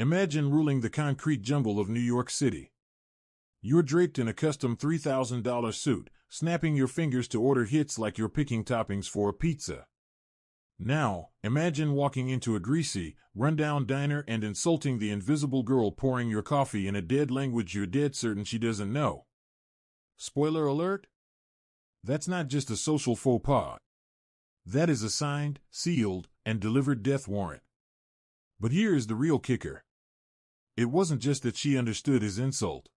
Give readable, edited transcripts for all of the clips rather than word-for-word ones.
Imagine ruling the concrete jungle of New York City. You're draped in a custom $3,000 suit, snapping your fingers to order hits like you're picking toppings for a pizza. Now, imagine walking into a greasy, rundown diner and insulting the invisible girl pouring your coffee in a dead language you're dead certain she doesn't know. Spoiler alert? That's not just a social faux pas. That is a signed, sealed, and delivered death warrant. But here is the real kicker. It wasn't just that she understood his insult.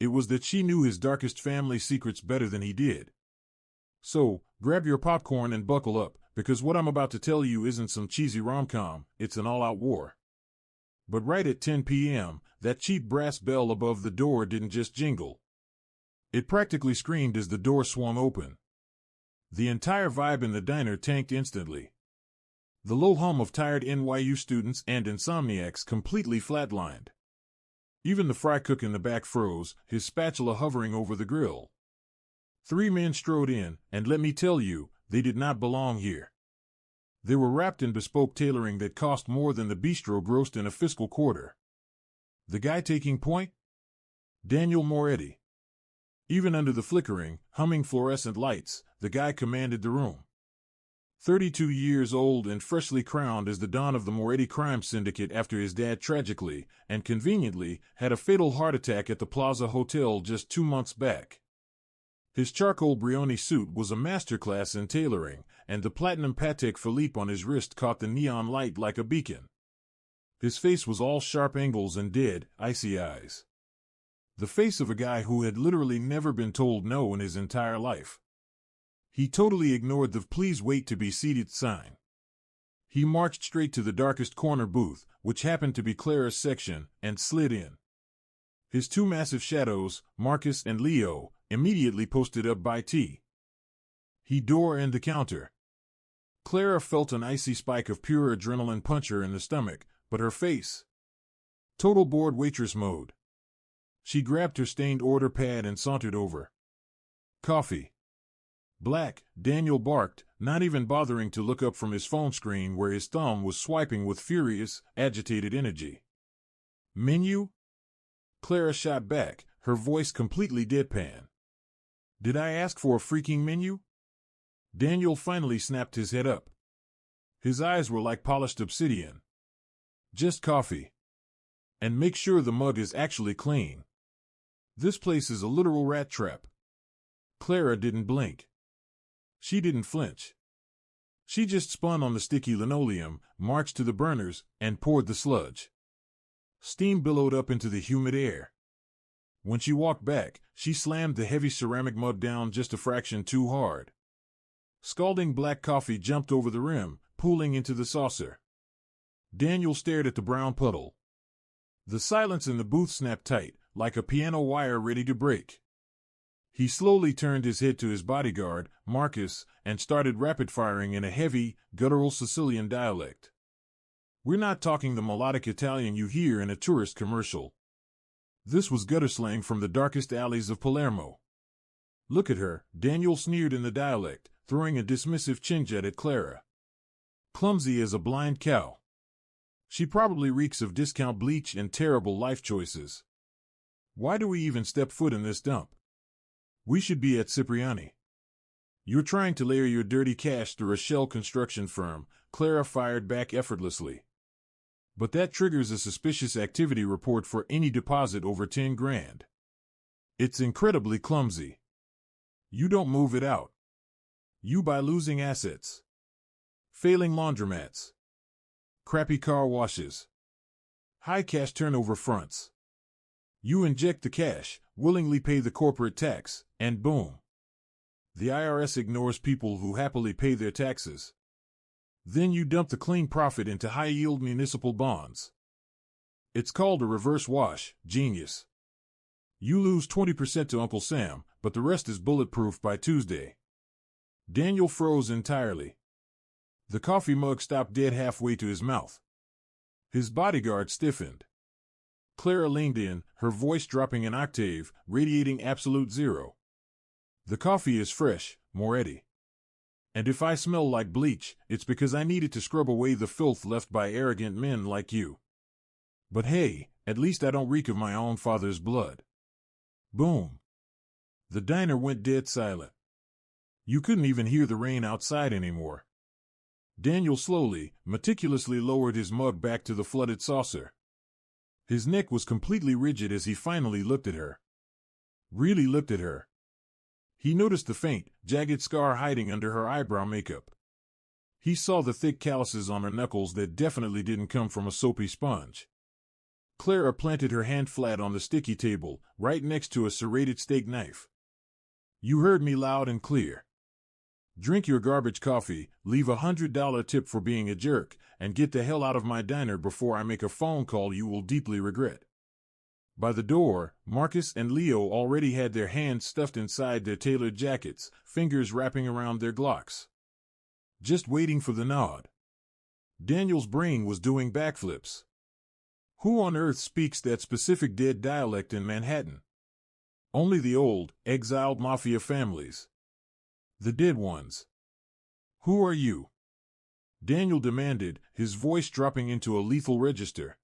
It was that she knew his darkest family secrets better than he did. So, grab your popcorn and buckle up, because what I'm about to tell you isn't some cheesy rom-com, it's an all-out war. But right at 10 p.m., that cheap brass bell above the door didn't just jingle. It practically screamed as the door swung open. The entire vibe in the diner tanked instantly. The low hum of tired NYU students and insomniacs completely flatlined. Even the fry cook in the back froze, his spatula hovering over the grill. 3 men strode in, and let me tell you, they did not belong here. They were wrapped in bespoke tailoring that cost more than the bistro grossed in a fiscal quarter. The guy taking point? Daniel Moretti. Even under the flickering, humming fluorescent lights, the guy commanded the room. 32 years old and freshly crowned as the don of the Moretti crime syndicate after his dad tragically, and conveniently, had a fatal heart attack at the Plaza Hotel just 2 months back. His charcoal Brioni suit was a masterclass in tailoring, and the platinum Patek Philippe on his wrist caught the neon light like a beacon. His face was all sharp angles and dead, icy eyes. The face of a guy who had literally never been told no in his entire life. He totally ignored the "please wait to be seated" sign. He marched straight to the darkest corner booth, which happened to be Clara's section, and slid in. His 2 massive shadows, Marcus and Leo, immediately posted up by T. He door and the counter. Clara felt an icy spike of pure adrenaline punch her in the stomach, but her face. Total bored waitress mode. She grabbed her stained order pad and sauntered over. Coffee. Black, Daniel barked, not even bothering to look up from his phone screen where his thumb was swiping with furious, agitated energy. Menu? Clara shot back, her voice completely deadpan. Did I ask for a freaking menu? Daniel finally snapped his head up. His eyes were like polished obsidian. Just coffee. And make sure the mug is actually clean. This place is a literal rat trap. Clara didn't blink. She didn't flinch. She just spun on the sticky linoleum, marched to the burners, and poured the sludge. Steam billowed up into the humid air. When she walked back, she slammed the heavy ceramic mug down just a fraction too hard. Scalding black coffee jumped over the rim, pooling into the saucer. Daniel stared at the brown puddle. The silence in the booth snapped tight, like a piano wire ready to break. He slowly turned his head to his bodyguard, Marcus, and started rapid-firing in a heavy, guttural Sicilian dialect. We're not talking the melodic Italian you hear in a tourist commercial. This was gutter slang from the darkest alleys of Palermo. Look at her, Daniel sneered in the dialect, throwing a dismissive chin-jet at Clara. Clumsy as a blind cow. She probably reeks of discount bleach and terrible life choices. Why do we even step foot in this dump? We should be at Cipriani. You're trying to layer your dirty cash through a shell construction firm, Clara fired back effortlessly. But that triggers a suspicious activity report for any deposit over 10 grand. It's incredibly clumsy. You don't move it out. You buy losing assets. Failing laundromats. Crappy car washes. High cash turnover fronts. You inject the cash, willingly pay the corporate tax, and boom. The IRS ignores people who happily pay their taxes. Then you dump the clean profit into high-yield municipal bonds. It's called a reverse wash, genius. You lose 20% to Uncle Sam, but the rest is bulletproof by Tuesday. Daniel froze entirely. The coffee mug stopped dead halfway to his mouth. His bodyguard stiffened. Clara leaned in, her voice dropping an octave, radiating absolute zero. The coffee is fresh, Moretti. And if I smell like bleach, it's because I needed to scrub away the filth left by arrogant men like you. But hey, at least I don't reek of my own father's blood. Boom. The diner went dead silent. You couldn't even hear the rain outside anymore. Daniel slowly, meticulously lowered his mug back to the flooded saucer. His neck was completely rigid as he finally looked at her. Really looked at her. He noticed the faint, jagged scar hiding under her eyebrow makeup. He saw the thick calluses on her knuckles that definitely didn't come from a soapy sponge. Clara planted her hand flat on the sticky table, right next to a serrated steak knife. You heard me loud and clear. Drink your garbage coffee, leave $100 tip for being a jerk, and get the hell out of my diner before I make a phone call you will deeply regret. By the door, Marcus and Leo already had their hands stuffed inside their tailored jackets, fingers wrapping around their Glocks. Just waiting for the nod. Daniel's brain was doing backflips. Who on earth speaks that specific dead dialect in Manhattan? Only the old, exiled Mafia families. The dead ones. Who are you? Daniel demanded, his voice dropping into a lethal register.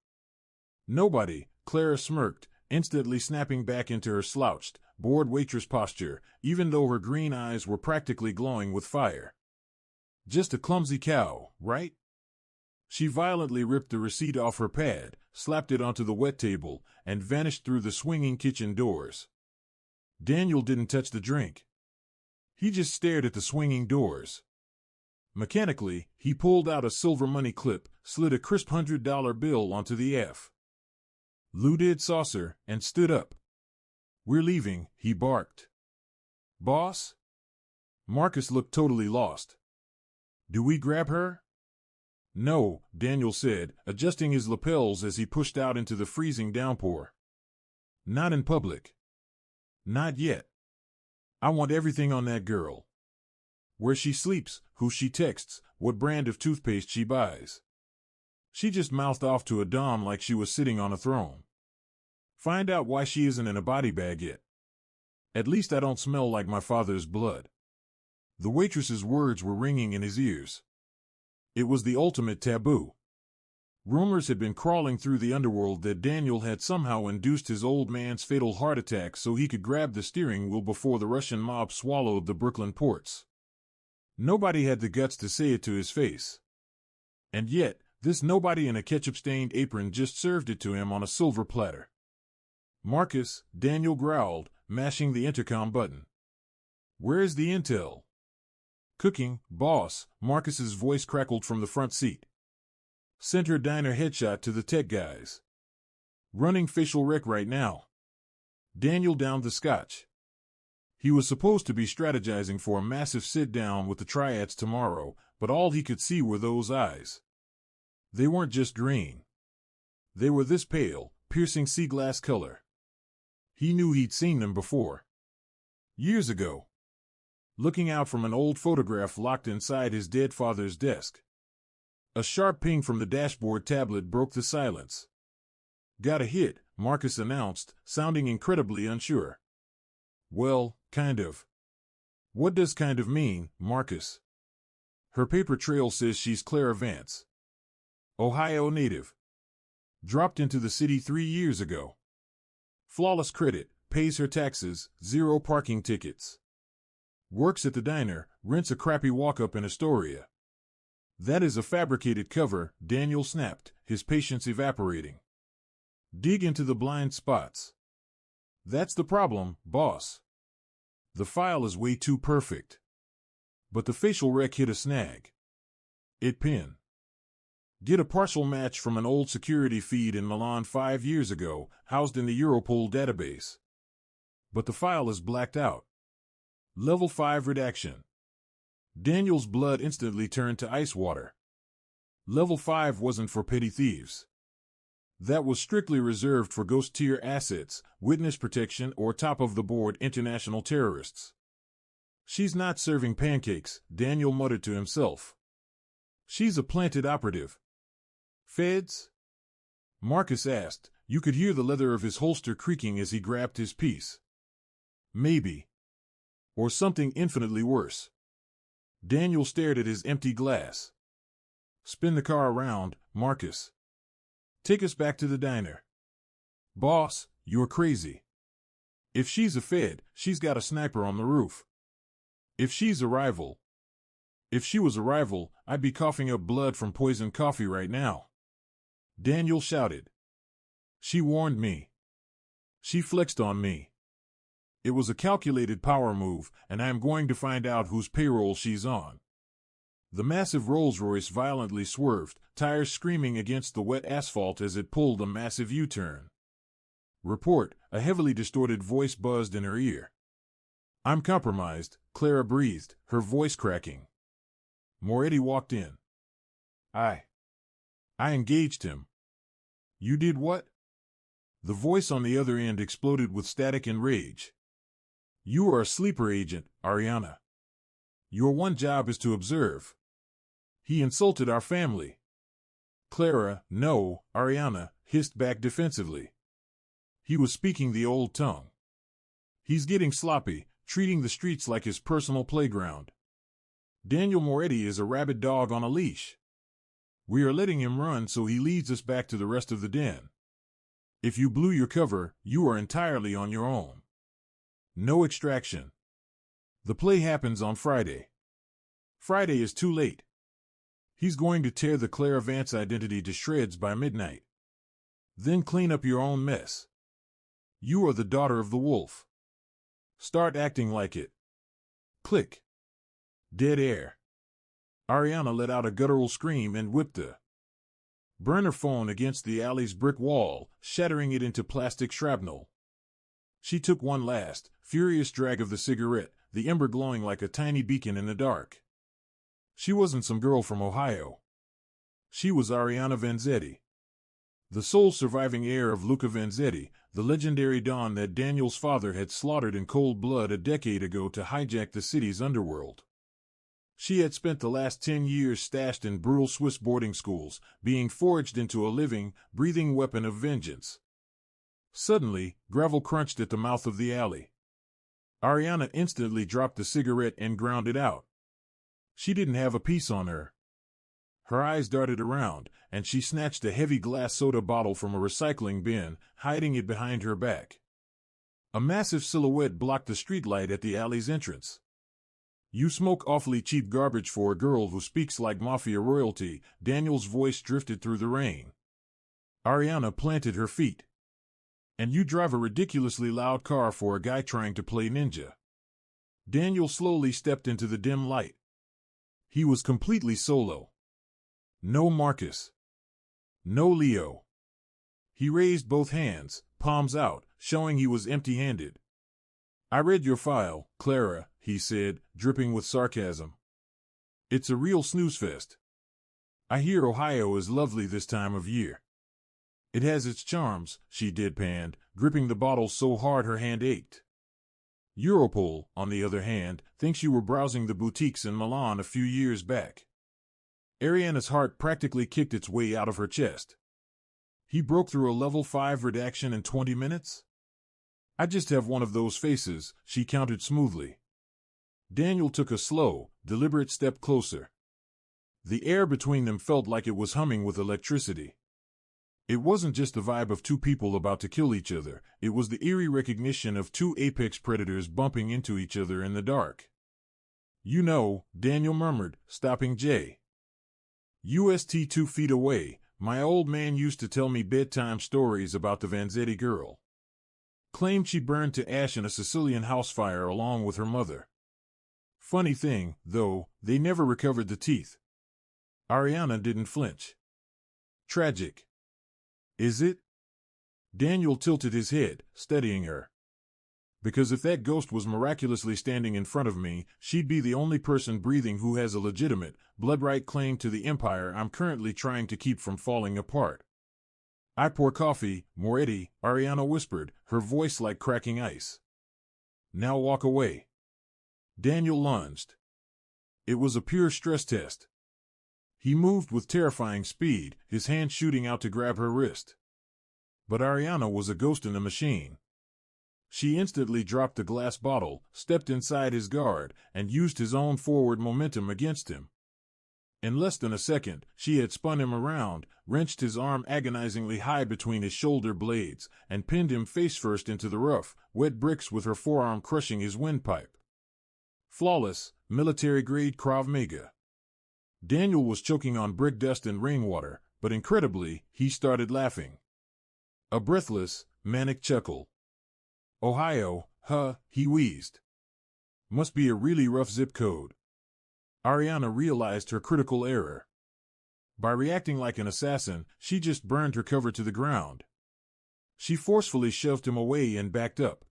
Nobody, Clara smirked, instantly snapping back into her slouched, bored waitress posture, even though her green eyes were practically glowing with fire. Just a clumsy cow, right? She violently ripped the receipt off her pad, slapped it onto the wet table, and vanished through the swinging kitchen doors. Daniel didn't touch the drink. He just stared at the swinging doors. Mechanically, he pulled out a silver money clip, slid a crisp $100 bill onto the Lou-did saucer, and stood up. We're leaving, he barked. Boss? Marcus looked totally lost. Do we grab her? No, Daniel said, adjusting his lapels as he pushed out into the freezing downpour. Not in public. Not yet. I want everything on that girl. Where she sleeps, who she texts, what brand of toothpaste she buys. She just mouthed off to a dom like she was sitting on a throne. Find out why she isn't in a body bag yet. At least I don't smell like my father's blood. The waitress's words were ringing in his ears. It was the ultimate taboo. Rumors had been crawling through the underworld that Daniel had somehow induced his old man's fatal heart attack so he could grab the steering wheel before the Russian mob swallowed the Brooklyn ports. Nobody had the guts to say it to his face. And yet, this nobody in a ketchup-stained apron just served it to him on a silver platter. Marcus, Daniel growled, mashing the intercom button. Where's the intel? Cooking, boss, Marcus's voice crackled from the front seat. Sent her diner headshot to the tech guys. Running facial rec right now. Daniel downed the scotch. He was supposed to be strategizing for a massive sit-down with the triads tomorrow, but all he could see were those eyes. They weren't just green. They were this pale, piercing sea glass color. He knew he'd seen them before. Years ago. Looking out from an old photograph locked inside his dead father's desk. A sharp ping from the dashboard tablet broke the silence. Got a hit, Marcus announced, sounding incredibly unsure. Well, kind of. What does kind of mean, Marcus? Her paper trail says she's Clara Vance. Ohio native. Dropped into the city 3 years ago. Flawless credit, pays her taxes, 0 parking tickets. Works at the diner, rents a crappy walk-up in Astoria. That is a fabricated cover, Daniel snapped, his patience evaporating. Dig into the blind spots. That's the problem, boss. The file is way too perfect. But the facial rec hit a snag. It pin. Get a partial match from an old security feed in Milan 5 years ago, housed in the Europol database. But the file is blacked out. Level 5 redaction. Daniel's blood instantly turned to ice water. Level 5 wasn't for petty thieves. That was strictly reserved for ghost-tier assets, witness protection, or top-of-the-board international terrorists. She's not serving pancakes, Daniel muttered to himself. She's a planted operative. Feds? Marcus asked. You could hear the leather of his holster creaking as he grabbed his piece. Maybe. Or something infinitely worse. Daniel stared at his empty glass. Spin the car around, Marcus. Take us back to the diner. Boss, you're crazy. If she's a Fed, she's got a sniper on the roof. If she was a rival, I'd be coughing up blood from poisoned coffee right now. Daniel shouted. She warned me. She flexed on me. It was a calculated power move, and I am going to find out whose payroll she's on. The massive Rolls-Royce violently swerved, tires screaming against the wet asphalt as it pulled a massive U-turn. Report, a heavily distorted voice buzzed in her ear. I'm compromised, Clara breathed, her voice cracking. Moretti walked in. I engaged him. You did what? The voice on the other end exploded with static and rage. You are a sleeper agent, Ariana. Your one job is to observe. He insulted our family. Clara, no, Ariana, hissed back defensively. He was speaking the old tongue. He's getting sloppy, treating the streets like his personal playground. Daniel Moretti is a rabid dog on a leash. We are letting him run so he leads us back to the rest of the den. If you blew your cover, you are entirely on your own. No extraction. The play happens on Friday. Friday is too late. He's going to tear the Clara Vance identity to shreds by midnight. Then clean up your own mess. You are the daughter of the wolf. Start acting like it. Click. Dead air. Ariana let out a guttural scream and whipped the burner phone against the alley's brick wall, shattering it into plastic shrapnel. She took one last, furious drag of the cigarette, the ember glowing like a tiny beacon in the dark. She wasn't some girl from Ohio. She was Ariana Vanzetti, the sole surviving heir of Luca Vanzetti, the legendary Don that Daniel's father had slaughtered in cold blood a decade ago to hijack the city's underworld. She had spent the last 10 years stashed in brutal Swiss boarding schools, being forged into a living, breathing weapon of vengeance. Suddenly, gravel crunched at the mouth of the alley. Ariana instantly dropped the cigarette and ground it out. She didn't have a piece on her. Her eyes darted around, and she snatched a heavy glass soda bottle from a recycling bin, hiding it behind her back. A massive silhouette blocked the streetlight at the alley's entrance. You smoke awfully cheap garbage for a girl who speaks like Mafia royalty, Daniel's voice drifted through the rain. Ariana planted her feet. And you drive a ridiculously loud car for a guy trying to play ninja. Daniel slowly stepped into the dim light. He was completely solo. No Marcus. No Leo. He raised both hands, palms out, showing he was empty-handed. I read your file, Clara, he said, dripping with sarcasm. It's a real snooze fest. I hear Ohio is lovely this time of year. It has its charms, she deadpanned, gripping the bottle so hard her hand ached. Europol, on the other hand, thinks you were browsing the boutiques in Milan a few years back. Ariana's heart practically kicked its way out of her chest. He broke through a level 5 redaction in 20 minutes? I just have one of those faces, she countered smoothly. Daniel took a slow, deliberate step closer. The air between them felt like it was humming with electricity. It wasn't just the vibe of two people about to kill each other, it was the eerie recognition of two apex predators bumping into each other in the dark. You know, Daniel murmured, stopping Jay. UST 2 feet away, my old man used to tell me bedtime stories about the Vanzetti girl. Claimed she burned to ash in a Sicilian house fire along with her mother. Funny thing, though, they never recovered the teeth. Ariana didn't flinch. Tragic. Is it? Daniel tilted his head, studying her. Because if that ghost was miraculously standing in front of me, she'd be the only person breathing who has a legitimate, blood-right claim to the empire I'm currently trying to keep from falling apart. I pour coffee, Moretti, Ariana whispered, her voice like cracking ice. Now walk away. Daniel lunged. It was a pure stress test. He moved with terrifying speed, his hand shooting out to grab her wrist. But Ariana was a ghost in the machine. She instantly dropped the glass bottle, stepped inside his guard, and used his own forward momentum against him. In less than a second, she had spun him around, wrenched his arm agonizingly high between his shoulder blades, and pinned him face-first into the rough, wet bricks with her forearm crushing his windpipe. Flawless, military-grade Krav Maga. Daniel was choking on brick dust and rainwater, but incredibly, he started laughing. A breathless, manic chuckle. Ohio, huh, he wheezed. Must be a really rough zip code. Ariana realized her critical error. By reacting like an assassin, she just burned her cover to the ground. She forcefully shoved him away and backed up.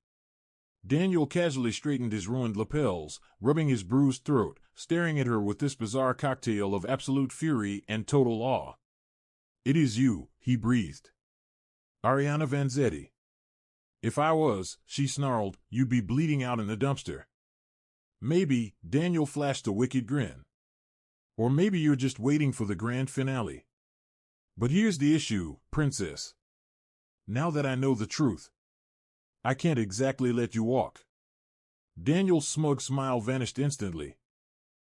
Daniel casually straightened his ruined lapels, rubbing his bruised throat, staring at her with this bizarre cocktail of absolute fury and total awe. "It is you," he breathed. "Ariana Vanzetti." "If I was," she snarled, "you'd be bleeding out in the dumpster." "Maybe," Daniel flashed a wicked grin. "Or maybe you're just waiting for the grand finale. But here's the issue, princess. Now that I know the truth, I can't exactly let you walk." Daniel's smug smile vanished instantly.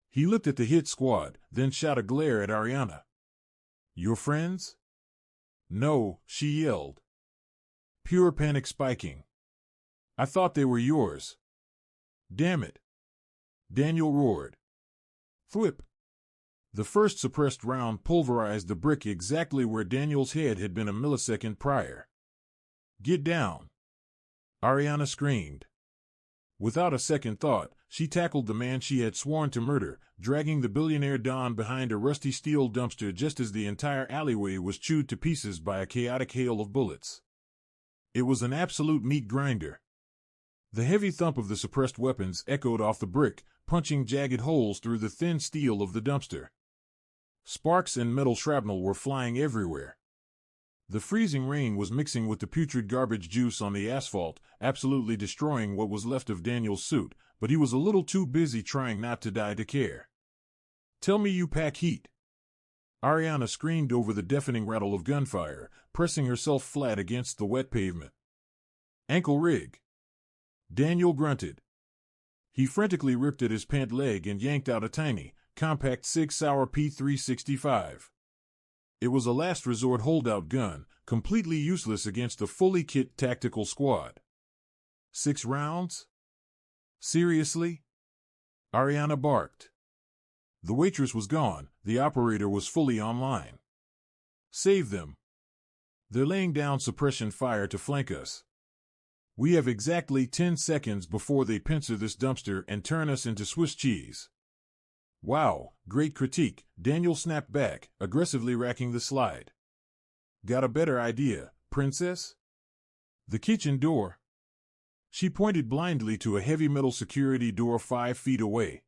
He looked at the hit squad, then shot a glare at Ariana. "Your friends?" "No," she yelled. Pure panic spiking. "I thought they were yours." "Damn it." Daniel roared. Thwip. The first suppressed round pulverized the brick exactly where Daniel's head had been a millisecond prior. "Get down!" Ariana screamed. Without a second thought, she tackled the man she had sworn to murder, dragging the billionaire Don behind a rusty steel dumpster just as the entire alleyway was chewed to pieces by a chaotic hail of bullets. It was an absolute meat grinder. The heavy thump of the suppressed weapons echoed off the brick, punching jagged holes through the thin steel of the dumpster. Sparks and metal shrapnel were flying everywhere. The freezing rain was mixing with the putrid garbage juice on the asphalt, absolutely destroying what was left of Daniel's suit, but he was a little too busy trying not to die to care. "Tell me you pack heat." Ariana screamed over the deafening rattle of gunfire, pressing herself flat against the wet pavement. "Ankle rig." Daniel grunted. He frantically ripped at his pant leg and yanked out a tiny, compact Sig Sauer P365. It was a last resort holdout gun, completely useless against a fully kit tactical squad. 6 rounds? Seriously? Ariana barked. The waitress was gone, the operator was fully online. "Save them. They're laying down suppression fire to flank us. We have exactly 10 seconds before they pincer this dumpster and turn us into Swiss cheese." "Wow, great critique," Daniel snapped back, aggressively racking the slide. "Got a better idea, princess?" "The kitchen door." She pointed blindly to a heavy metal security door 5 feet away.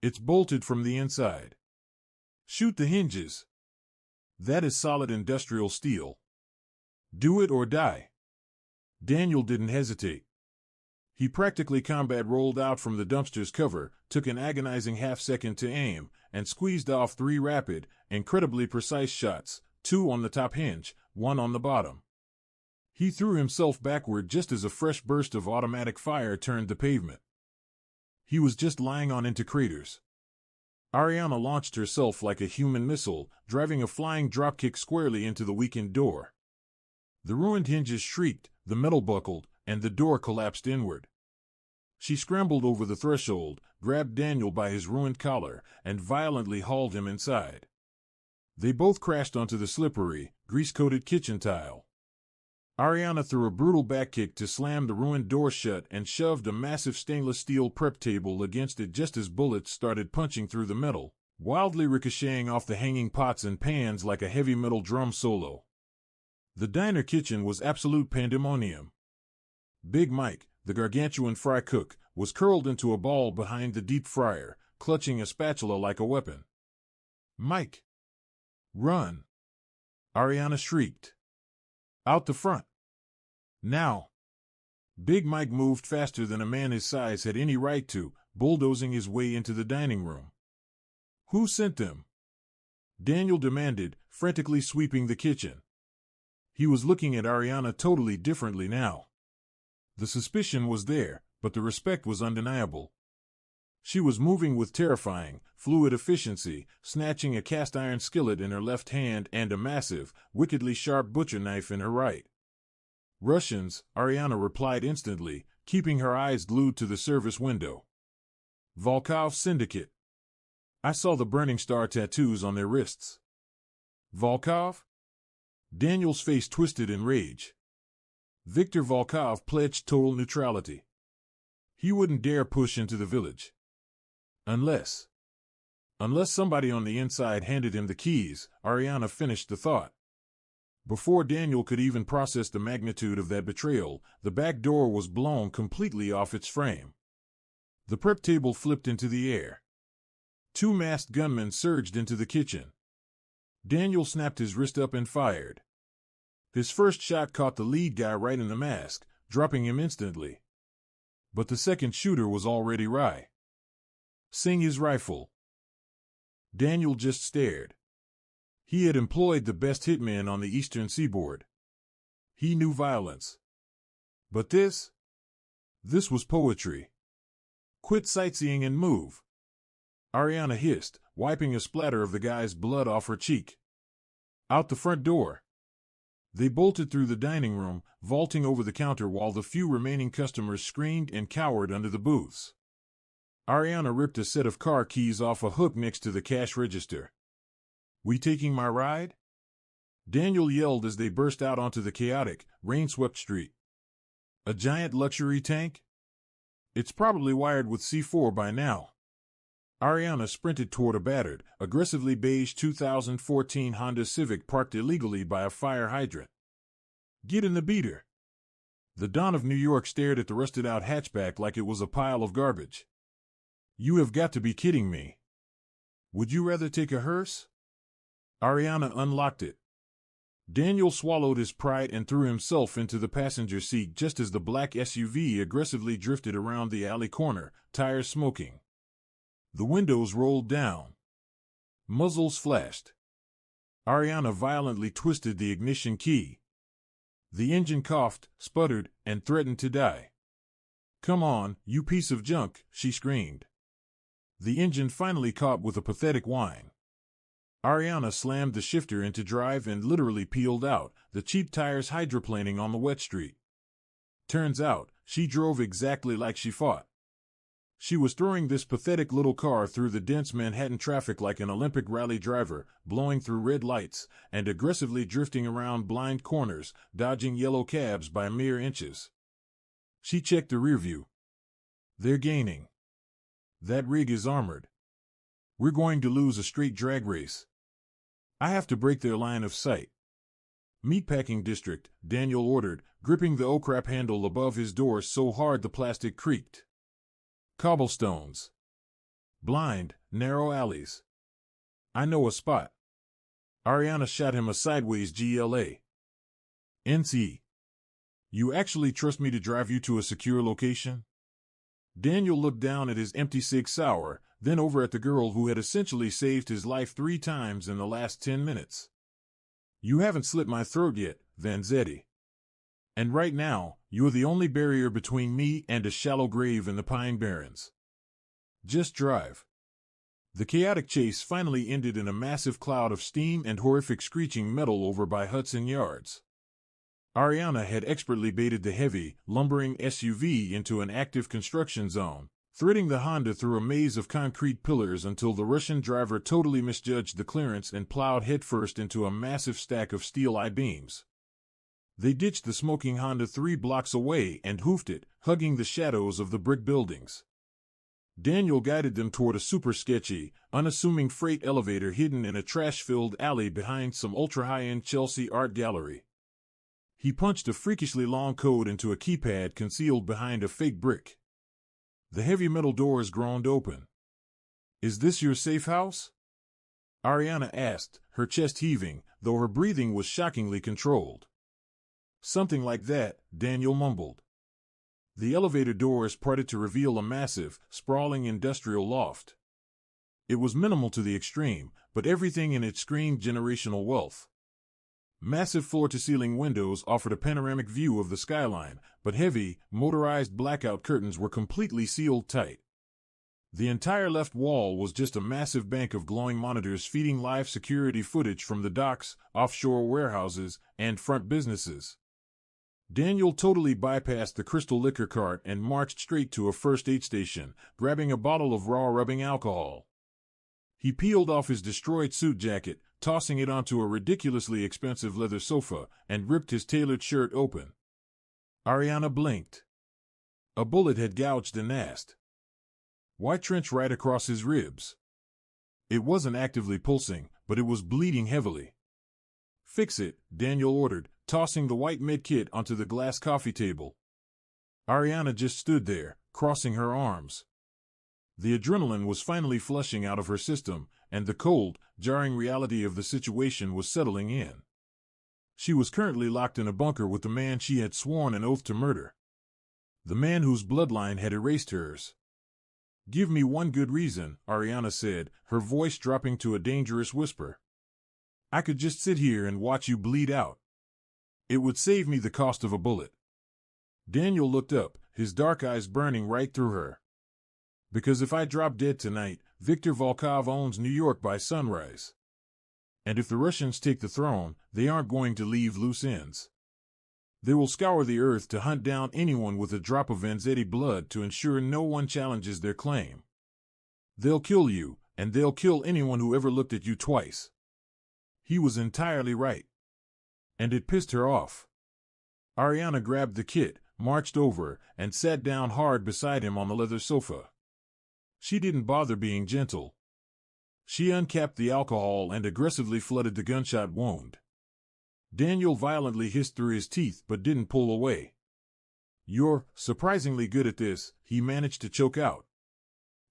"It's bolted from the inside. Shoot the hinges. That is solid industrial steel. Do it or die." Daniel didn't hesitate. He practically combat rolled out from the dumpster's cover, took an agonizing half-second to aim, and squeezed off 3 rapid, incredibly precise shots, 2 on the top hinge, 1 on the bottom. He threw himself backward just as a fresh burst of automatic fire turned the pavement. He was just lying on into craters. Ariana launched herself like a human missile, driving a flying dropkick squarely into the weakened door. The ruined hinges shrieked, the metal buckled, and the door collapsed inward. She scrambled over the threshold, grabbed Daniel by his ruined collar, and violently hauled him inside. They both crashed onto the slippery, grease-coated kitchen tile. Ariana threw a brutal backkick to slam the ruined door shut and shoved a massive stainless steel prep table against it just as bullets started punching through the metal, wildly ricocheting off the hanging pots and pans like a heavy metal drum solo. The diner kitchen was absolute pandemonium. Big Mike, the gargantuan fry cook, was curled into a ball behind the deep fryer, clutching a spatula like a weapon. "Mike! Run!" Ariana shrieked. "Out the front! Now!" Big Mike moved faster than a man his size had any right to, bulldozing his way into the dining room. "Who sent them?" Daniel demanded, frantically sweeping the kitchen. He was looking at Ariana totally differently now. The suspicion was there, but the respect was undeniable. She was moving with terrifying, fluid efficiency, snatching a cast-iron skillet in her left hand and a massive, wickedly sharp butcher knife in her right. Russians, Ariana replied instantly, keeping her eyes glued to the service window. Volkov Syndicate. I saw the Burning Star tattoos on their wrists. Volkov? Daniel's face twisted in rage. Viktor Volkov pledged total neutrality. He wouldn't dare push into the village. Unless somebody on the inside handed him the keys, Ariana finished the thought. Before Daniel could even process the magnitude of that betrayal, the back door was blown completely off its frame. The prep table flipped into the air. 2 masked gunmen surged into the kitchen. Daniel snapped his wrist up and fired. His first shot caught the lead guy right in the mask, dropping him instantly. But the second shooter was already Rai. Sing his rifle. Daniel just stared. He had employed the best hitmen on the eastern seaboard. He knew violence. But this was poetry. Quit sightseeing and move. Ariana hissed, wiping a splatter of the guy's blood off her cheek. Out the front door. They bolted through the dining room, vaulting over the counter while the few remaining customers screamed and cowered under the booths. Ariana ripped a set of car keys off a hook next to the cash register. We taking my ride? Daniel yelled as they burst out onto the chaotic, rain-swept street. A giant luxury tank? It's probably wired with C4 by now. Ariana sprinted toward a battered, aggressively beige 2014 Honda Civic parked illegally by a fire hydrant. Get in the beater. The Don of New York stared at the rusted-out hatchback like it was a pile of garbage. You have got to be kidding me. Would you rather take a hearse? Ariana unlocked it. Daniel swallowed his pride and threw himself into the passenger seat just as the black SUV aggressively drifted around the alley corner, tires smoking. The windows rolled down. Muzzles flashed. Ariana violently twisted the ignition key. The engine coughed, sputtered, and threatened to die. Come on, you piece of junk, she screamed. The engine finally caught with a pathetic whine. Ariana slammed the shifter into drive and literally peeled out, the cheap tires hydroplaning on the wet street. Turns out, she drove exactly like she fought. She was throwing this pathetic little car through the dense Manhattan traffic like an Olympic rally driver, blowing through red lights, and aggressively drifting around blind corners, dodging yellow cabs by mere inches. She checked the rearview. They're gaining. That rig is armored. We're going to lose a straight drag race. I have to break their line of sight. Meatpacking district, Daniel ordered, gripping the oh-crap handle above his door so hard the plastic creaked. Cobblestones. Blind, narrow alleys. I know a spot. Ariana shot him a sideways GLA. NC. You actually trust me to drive you to a secure location? Daniel looked down at his empty Sig Sauer, then over at the girl who had essentially saved his life 3 times in the last 10 minutes. You haven't slit my throat yet, Vanzetti. And right now, you're the only barrier between me and a shallow grave in the Pine Barrens. Just drive. The chaotic chase finally ended in a massive cloud of steam and horrific screeching metal over by Hudson Yards. Ariana had expertly baited the heavy, lumbering SUV into an active construction zone, threading the Honda through a maze of concrete pillars until the Russian driver totally misjudged the clearance and plowed headfirst into a massive stack of steel I-beams. They ditched the smoking Honda 3 blocks away and hoofed it, hugging the shadows of the brick buildings. Daniel guided them toward a super sketchy, unassuming freight elevator hidden in a trash-filled alley behind some ultra-high-end Chelsea art gallery. He punched a freakishly long code into a keypad concealed behind a fake brick. The heavy metal doors groaned open. Is this your safe house? Ariana asked, her chest heaving, though her breathing was shockingly controlled. Something like that, Daniel mumbled. The elevator doors parted to reveal a massive, sprawling industrial loft. It was minimal to the extreme, but everything in it screamed generational wealth. Massive floor-to-ceiling windows offered a panoramic view of the skyline, but heavy, motorized blackout curtains were completely sealed tight. The entire left wall was just a massive bank of glowing monitors feeding live security footage from the docks, offshore warehouses, and front businesses. Daniel totally bypassed the crystal liquor cart and marched straight to a first aid station, grabbing a bottle of raw rubbing alcohol. He peeled off his destroyed suit jacket, tossing it onto a ridiculously expensive leather sofa, and ripped his tailored shirt open. Ariana blinked. A bullet had gouged a nast. White trench right across his ribs. It wasn't actively pulsing, but it was bleeding heavily. "Fix it," Daniel ordered, tossing the white med-kit onto the glass coffee table. Ariana just stood there, crossing her arms. The adrenaline was finally flushing out of her system, and the cold, jarring reality of the situation was settling in. She was currently locked in a bunker with the man she had sworn an oath to murder. The man whose bloodline had erased hers. "Give me one good reason," Ariana said, her voice dropping to a dangerous whisper. "I could just sit here and watch you bleed out. It would save me the cost of a bullet." Daniel looked up, his dark eyes burning right through her. "Because if I drop dead tonight, Viktor Volkov owns New York by sunrise. And if the Russians take the throne, they aren't going to leave loose ends. They will scour the earth to hunt down anyone with a drop of Vanzetti blood to ensure no one challenges their claim. They'll kill you, and they'll kill anyone who ever looked at you twice." He was entirely right. And it pissed her off. Ariana grabbed the kit, marched over, and sat down hard beside him on the leather sofa. She didn't bother being gentle. She uncapped the alcohol and aggressively flooded the gunshot wound. Daniel violently hissed through his teeth but didn't pull away. "You're surprisingly good at this," he managed to choke out.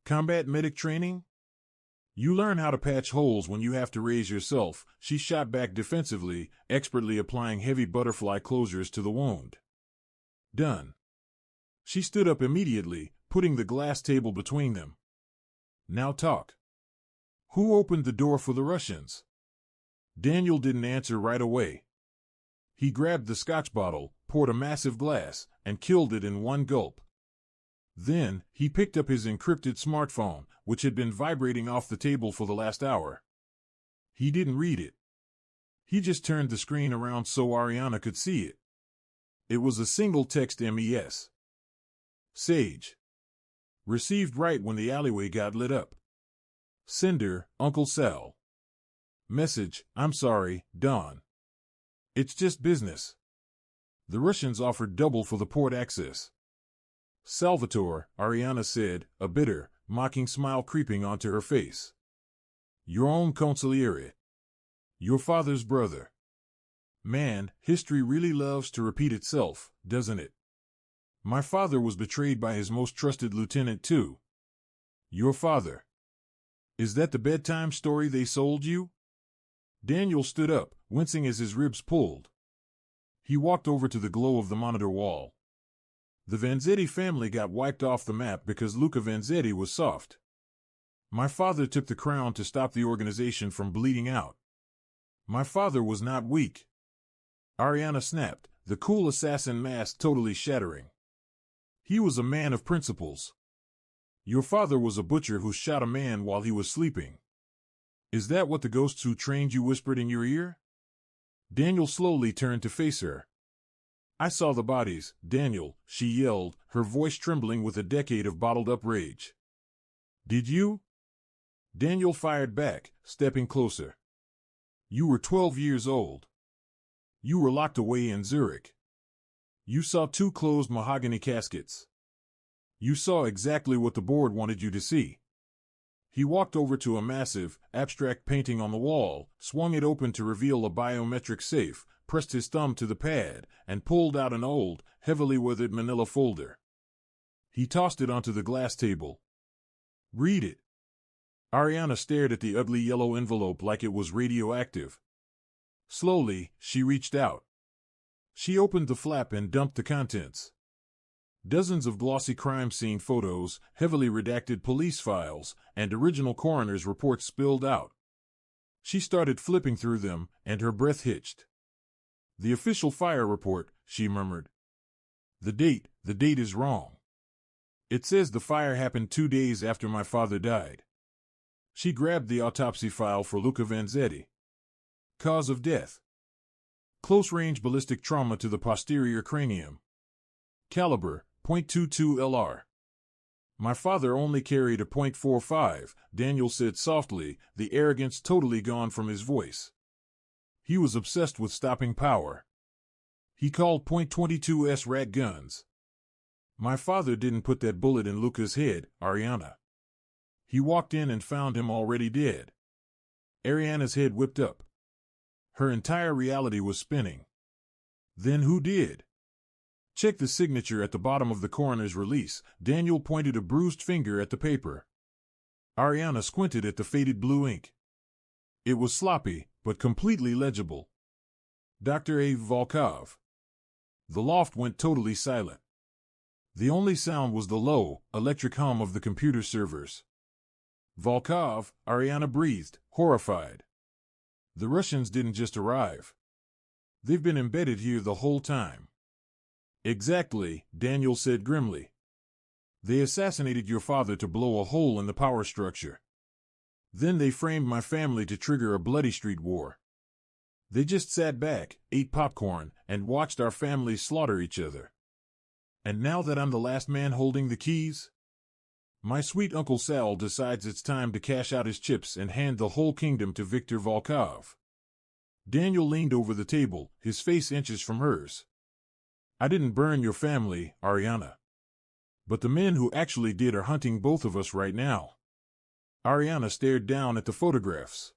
"Combat medic training? You learn how to patch holes when you have to raise yourself," she shot back defensively, expertly applying heavy butterfly closures to the wound. "Done." She stood up immediately, putting the glass table between them. "Now talk. Who opened the door for the Russians?" Daniel didn't answer right away. He grabbed the scotch bottle, poured a massive glass, and killed it in one gulp. Then, he picked up his encrypted smartphone, which had been vibrating off the table for the last hour. He didn't read it. He just turned the screen around so Ariana could see it. It was a single text MES. "Sage. Received right when the alleyway got lit up. Sender, Uncle Sal. Message, I'm sorry, Don. It's just business. The Russians offered double for the port access." "Salvatore," Ariana said, a bitter, mocking smile creeping onto her face. "Your own consigliere. Your father's brother. Man, history really loves to repeat itself, doesn't it? My father was betrayed by his most trusted lieutenant too. Your father. Is that the bedtime story they sold you?" Daniel stood up, wincing as his ribs pulled. He walked over to the glow of the monitor wall. "The Vanzetti family got wiped off the map because Luca Vanzetti was soft. My father took the crown to stop the organization from bleeding out. My father was not weak." Ariana snapped, the cool assassin mask totally shattering. "He was a man of principles. Your father was a butcher who shot a man while he was sleeping. Is that what the ghosts who trained you whispered in your ear?" Daniel slowly turned to face her. "I saw the bodies, Daniel," she yelled, her voice trembling with a decade of bottled-up rage. "Did you?" Daniel fired back, stepping closer. "You were 12 years old. You were locked away in Zurich. You saw 2 closed mahogany caskets. You saw exactly what the board wanted you to see." He walked over to a massive, abstract painting on the wall, swung it open to reveal a biometric safe, pressed his thumb to the pad, and pulled out an old, heavily weathered manila folder. He tossed it onto the glass table. "Read it." Ariana stared at the ugly yellow envelope like it was radioactive. Slowly, she reached out. She opened the flap and dumped the contents. Dozens of glossy crime scene photos, heavily redacted police files, and original coroner's reports spilled out. She started flipping through them, and her breath hitched. "The official fire report," she murmured. The date is wrong. It says the fire happened 2 days after my father died. She grabbed the autopsy file for Luca Vanzetti. Cause of death: close-range ballistic trauma to the posterior cranium. Caliber, .22 LR. My father only carried a .45, Daniel said softly, the arrogance totally gone from his voice. He was obsessed with stopping power. He called .22s rat guns. My father didn't put that bullet in Luca's head, Ariana. He walked in and found him already dead. Ariana's head whipped up. Her entire reality was spinning. Then who did? Check the signature at the bottom of the coroner's release. Daniel pointed a bruised finger at the paper. Ariana squinted at the faded blue ink. It was sloppy, but completely legible. Dr. A. Volkov. The loft went totally silent. The only sound was the low, electric hum of the computer servers. Volkov, Ariana breathed, horrified. The Russians didn't just arrive. They've been embedded here the whole time. Exactly, Daniel said grimly. They assassinated your father to blow a hole in the power structure. Then they framed my family to trigger a bloody street war. They just sat back, ate popcorn, and watched our families slaughter each other. And now that I'm the last man holding the keys, my sweet Uncle Sal decides it's time to cash out his chips and hand the whole kingdom to Viktor Volkov. Daniel leaned over the table, his face inches from hers. I didn't burn your family, Ariana. But the men who actually did are hunting both of us right now. Ariana stared down at the photographs.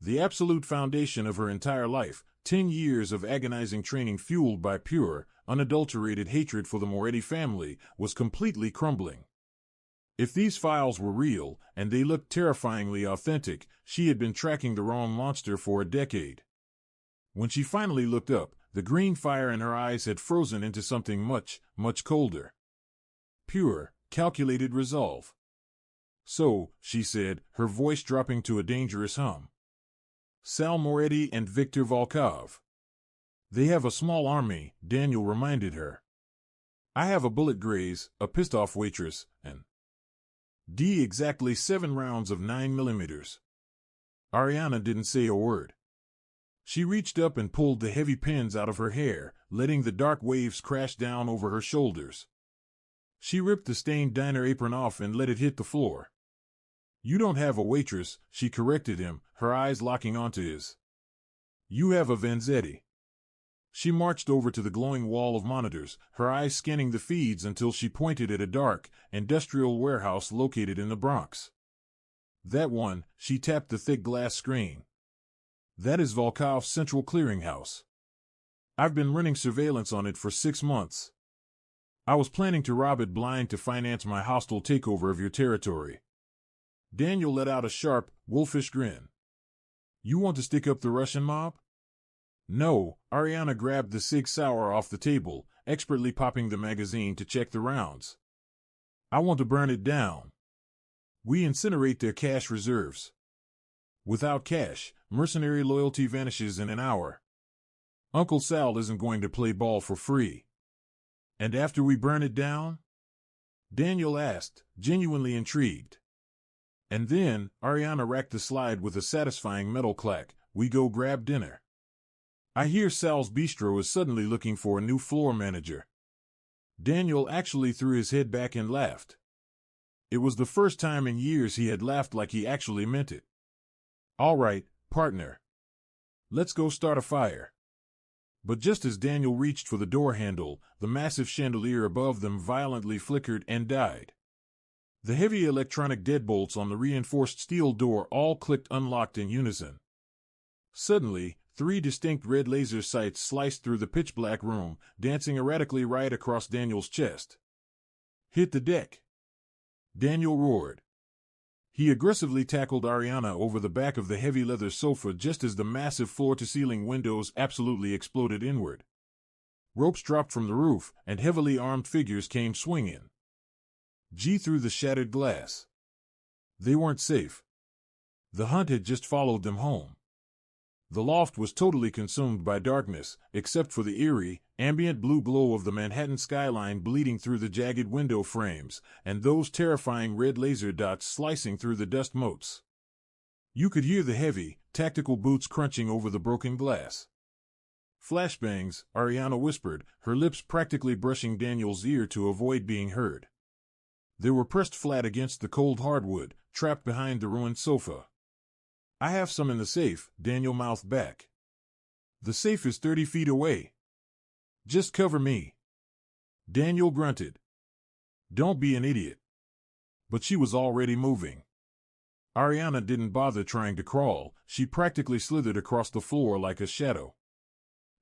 The absolute foundation of her entire life, 10 years of agonizing training fueled by pure, unadulterated hatred for the Moretti family, was completely crumbling. If these files were real, and they looked terrifyingly authentic, she had been tracking the wrong monster for a decade. When she finally looked up, the green fire in her eyes had frozen into something much, much colder. Pure, calculated resolve. So, she said, her voice dropping to a dangerous hum. Sal Moretti and Viktor Volkov. They have a small army, Daniel reminded her. I have a bullet graze, a pissed-off waitress, and exactly 7 rounds of 9mm. Ariana didn't say a word. She reached up and pulled the heavy pins out of her hair, letting the dark waves crash down over her shoulders. She ripped the stained diner apron off and let it hit the floor. You don't have a waitress, she corrected him, her eyes locking onto his. You have a Vanzetti. She marched over to the glowing wall of monitors, her eyes scanning the feeds until she pointed at a dark, industrial warehouse located in the Bronx. That one, she tapped the thick glass screen. That is Volkov's Central Clearinghouse. I've been running surveillance on it for 6 months. I was planning to rob it blind to finance my hostile takeover of your territory. Daniel let out a sharp, wolfish grin. You want to stick up the Russian mob? No, Ariana grabbed the Sig Sauer off the table, expertly popping the magazine to check the rounds. I want to burn it down. We incinerate their cash reserves. Without cash, mercenary loyalty vanishes in an hour. Uncle Sal isn't going to play ball for free. And after we burn it down? Daniel asked, genuinely intrigued. And then, Ariana racked the slide with a satisfying metal clack, we go grab dinner. I hear Sal's Bistro is suddenly looking for a new floor manager. Daniel actually threw his head back and laughed. It was the first time in years he had laughed like he actually meant it. All right, partner. Let's go start a fire. But just as Daniel reached for the door handle, the massive chandelier above them violently flickered and died. The heavy electronic deadbolts on the reinforced steel door all clicked unlocked in unison. Suddenly, 3 distinct red laser sights sliced through the pitch-black room, dancing erratically right across Daniel's chest. Hit the deck! Daniel roared. He aggressively tackled Ariana over the back of the heavy leather sofa just as the massive floor-to-ceiling windows absolutely exploded inward. Ropes dropped from the roof, and heavily armed figures came swinging. G through the shattered glass. They weren't safe. The hunt had just followed them home. The loft was totally consumed by darkness, except for the eerie, ambient blue glow of the Manhattan skyline bleeding through the jagged window frames, and those terrifying red laser dots slicing through the dust motes. You could hear the heavy, tactical boots crunching over the broken glass. "Flashbangs," Ariana whispered, her lips practically brushing Daniel's ear to avoid being heard. They were pressed flat against the cold hardwood, trapped behind the ruined sofa. "I have some in the safe," Daniel mouthed back. "The safe is 30 feet away. Just cover me." Daniel grunted. "Don't be an idiot." But she was already moving. Ariana didn't bother trying to crawl, she practically slithered across the floor like a shadow.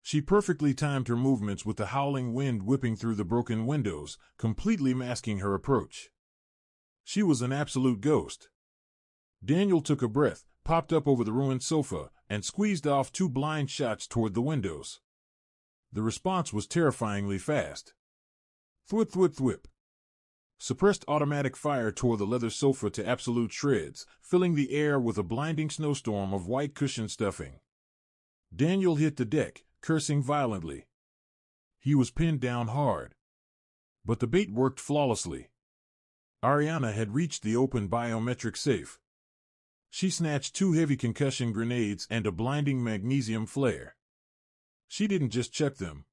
She perfectly timed her movements with the howling wind whipping through the broken windows, completely masking her approach. She was an absolute ghost. Daniel took a breath, popped up over the ruined sofa, and squeezed off 2 blind shots toward the windows. The response was terrifyingly fast. Thwip, thwip, thwip. Suppressed automatic fire tore the leather sofa to absolute shreds, filling the air with a blinding snowstorm of white cushion stuffing. Daniel hit the deck, cursing violently. He was pinned down hard. But the bait worked flawlessly. Ariana had reached the open biometric safe. She snatched 2 heavy concussion grenades and a blinding magnesium flare. She didn't just chuck them.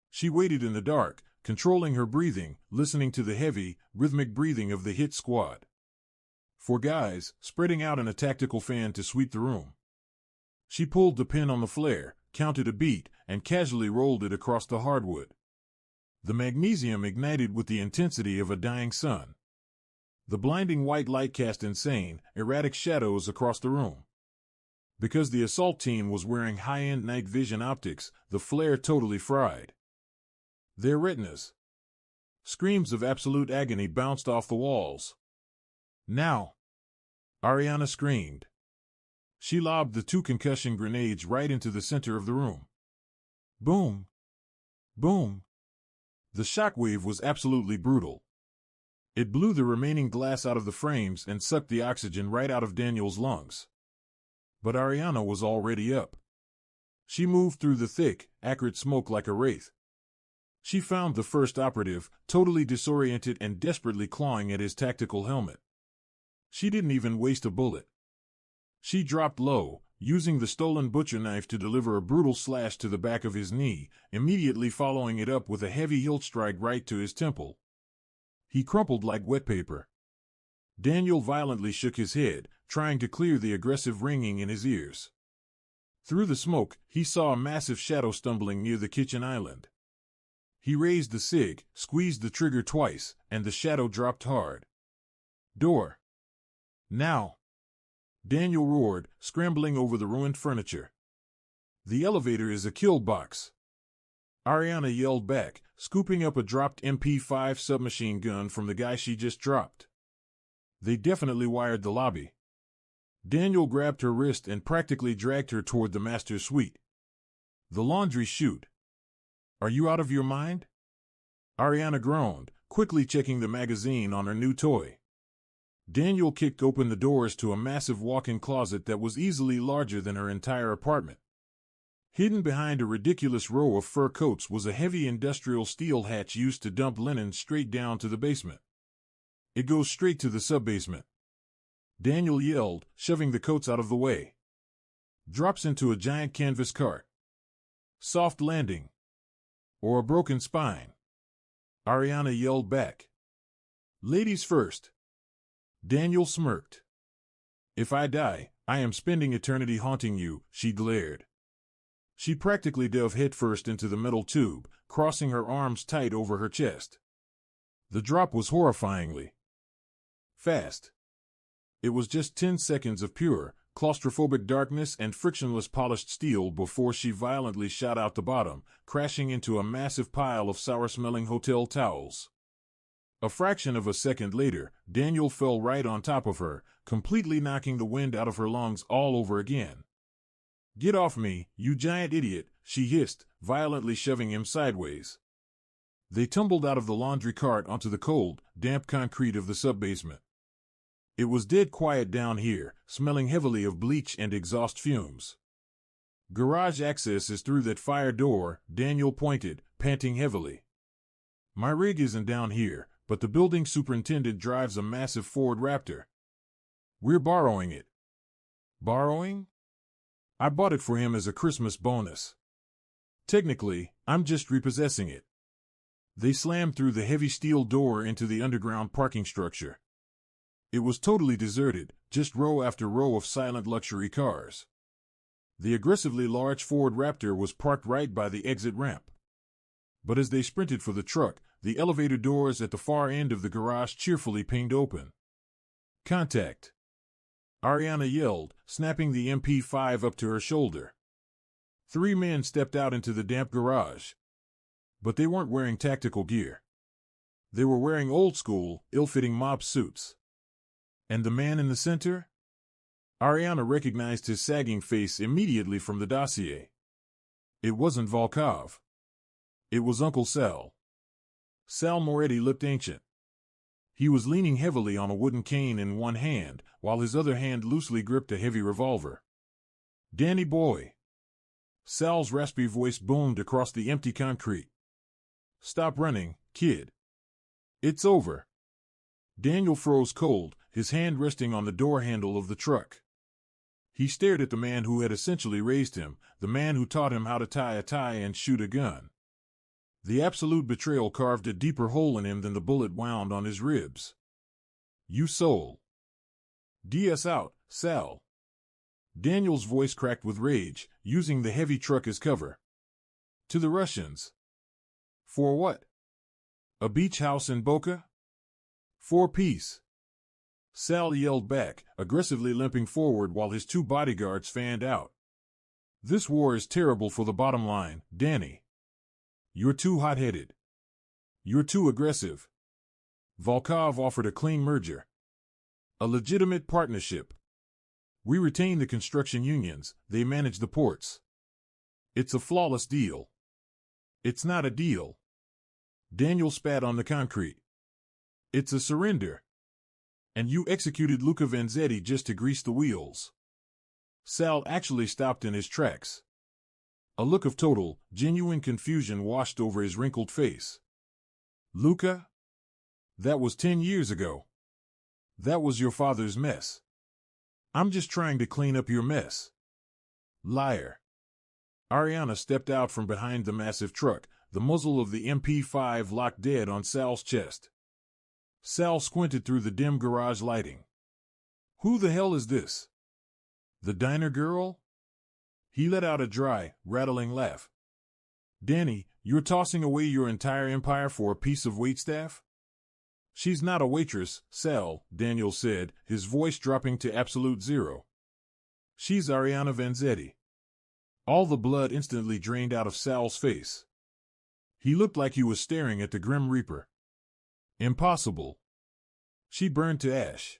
She waited in the dark, controlling her breathing, listening to the heavy, rhythmic breathing of the hit squad. 4 guys, spreading out in a tactical fan to sweep the room. She pulled the pin on the flare, counted a beat, and casually rolled it across the hardwood. The magnesium ignited with the intensity of a dying sun. The blinding white light cast insane, erratic shadows across the room. Because the assault team was wearing high-end night vision optics, the flare totally fried their retinas. Screams of absolute agony bounced off the walls. "Now!" Ariana screamed. She lobbed the 2 concussion grenades right into the center of the room. Boom! Boom! The shockwave was absolutely brutal. It blew the remaining glass out of the frames and sucked the oxygen right out of Daniel's lungs. But Ariana was already up. She moved through the thick, acrid smoke like a wraith. She found the first operative, totally disoriented and desperately clawing at his tactical helmet. She didn't even waste a bullet. She dropped low, using the stolen butcher knife to deliver a brutal slash to the back of his knee, immediately following it up with a heavy hilt strike right to his temple. He crumpled like wet paper. Daniel violently shook his head, trying to clear the aggressive ringing in his ears. Through the smoke, he saw a massive shadow stumbling near the kitchen island. He raised the SIG, squeezed the trigger twice, and the shadow dropped hard. "Door! Now!" Daniel roared, scrambling over the ruined furniture. "The elevator is a kill box." Ariana yelled back, scooping up a dropped MP5 submachine gun from the guy she just dropped. They definitely wired the lobby. Daniel grabbed her wrist and practically dragged her toward the master suite. "The laundry chute. Are you out of your mind?" Ariana groaned, quickly checking the magazine on her new toy. Daniel kicked open the doors to a massive walk-in closet that was easily larger than her entire apartment. Hidden behind a ridiculous row of fur coats was a heavy industrial steel hatch used to dump linen straight down to the basement. "It goes straight to the sub-basement," Daniel yelled, shoving the coats out of the way. "Drops into a giant canvas cart. Soft landing. Or a broken spine," Ariana yelled back. "Ladies first." Daniel smirked. "If I die, I am spending eternity haunting you," she glared. She practically dove headfirst into the metal tube, crossing her arms tight over her chest. The drop was horrifyingly fast. It was just 10 seconds of pure, claustrophobic darkness and frictionless polished steel before she violently shot out the bottom, crashing into a massive pile of sour-smelling hotel towels. A fraction of a second later, Daniel fell right on top of her, completely knocking the wind out of her lungs all over again. "Get off me, you giant idiot," she hissed, violently shoving him sideways. They tumbled out of the laundry cart onto the cold, damp concrete of the sub-basement. It was dead quiet down here, smelling heavily of bleach and exhaust fumes. Garage access is through that fire door, Daniel pointed, panting heavily. My rig isn't down here, but the building superintendent drives a massive Ford Raptor. We're borrowing it. Borrowing? I bought it for him as a Christmas bonus. Technically, I'm just repossessing it. They slammed through the heavy steel door into the underground parking structure. It was totally deserted, just row after row of silent luxury cars. The aggressively large Ford Raptor was parked right by the exit ramp. But as they sprinted for the truck, the elevator doors at the far end of the garage cheerfully pinged open. Contact! Ariana yelled, snapping the MP5 up to her shoulder. 3 men stepped out into the damp garage. But they weren't wearing tactical gear. They were wearing old-school, ill-fitting mob suits. And the man in the center? Ariana recognized his sagging face immediately from the dossier. It wasn't Volkov. It was Uncle Sal. Sal Moretti looked ancient. He was leaning heavily on a wooden cane in one hand, while his other hand loosely gripped a heavy revolver. Danny boy. Sal's raspy voice boomed across the empty concrete. Stop running, kid. It's over. Daniel froze cold, his hand resting on the door handle of the truck. He stared at the man who had essentially raised him, the man who taught him how to tie a tie and shoot a gun. The absolute betrayal carved a deeper hole in him than the bullet wound on his ribs. You soul. DS out, Sal. Daniel's voice cracked with rage, using the heavy truck as cover. To the Russians. For what? A beach house in Boca? For peace. Sal yelled back, aggressively limping forward while his 2 bodyguards fanned out. This war is terrible for the bottom line, Danny. You're too hot-headed. You're too aggressive. Volkov offered a clean merger. A legitimate partnership. We retain the construction unions, they manage the ports. It's a flawless deal. It's not a deal. Daniel spat on the concrete. It's a surrender. And you executed Luca Vanzetti just to grease the wheels. Sal actually stopped in his tracks. A look of total, genuine confusion washed over his wrinkled face. Luca? That was 10 years ago. That was your father's mess. I'm just trying to clean up your mess. Liar. Ariana stepped out from behind the massive truck, the muzzle of the MP5 locked dead on Sal's chest. Sal squinted through the dim garage lighting. Who the hell is this? The diner girl? He let out a dry, rattling laugh. Danny, you're tossing away your entire empire for a piece of waitstaff? She's not a waitress, Sal, Daniel said, his voice dropping to absolute zero. She's Ariana Vanzetti. All the blood instantly drained out of Sal's face. He looked like he was staring at the Grim Reaper. Impossible. She burned to ash.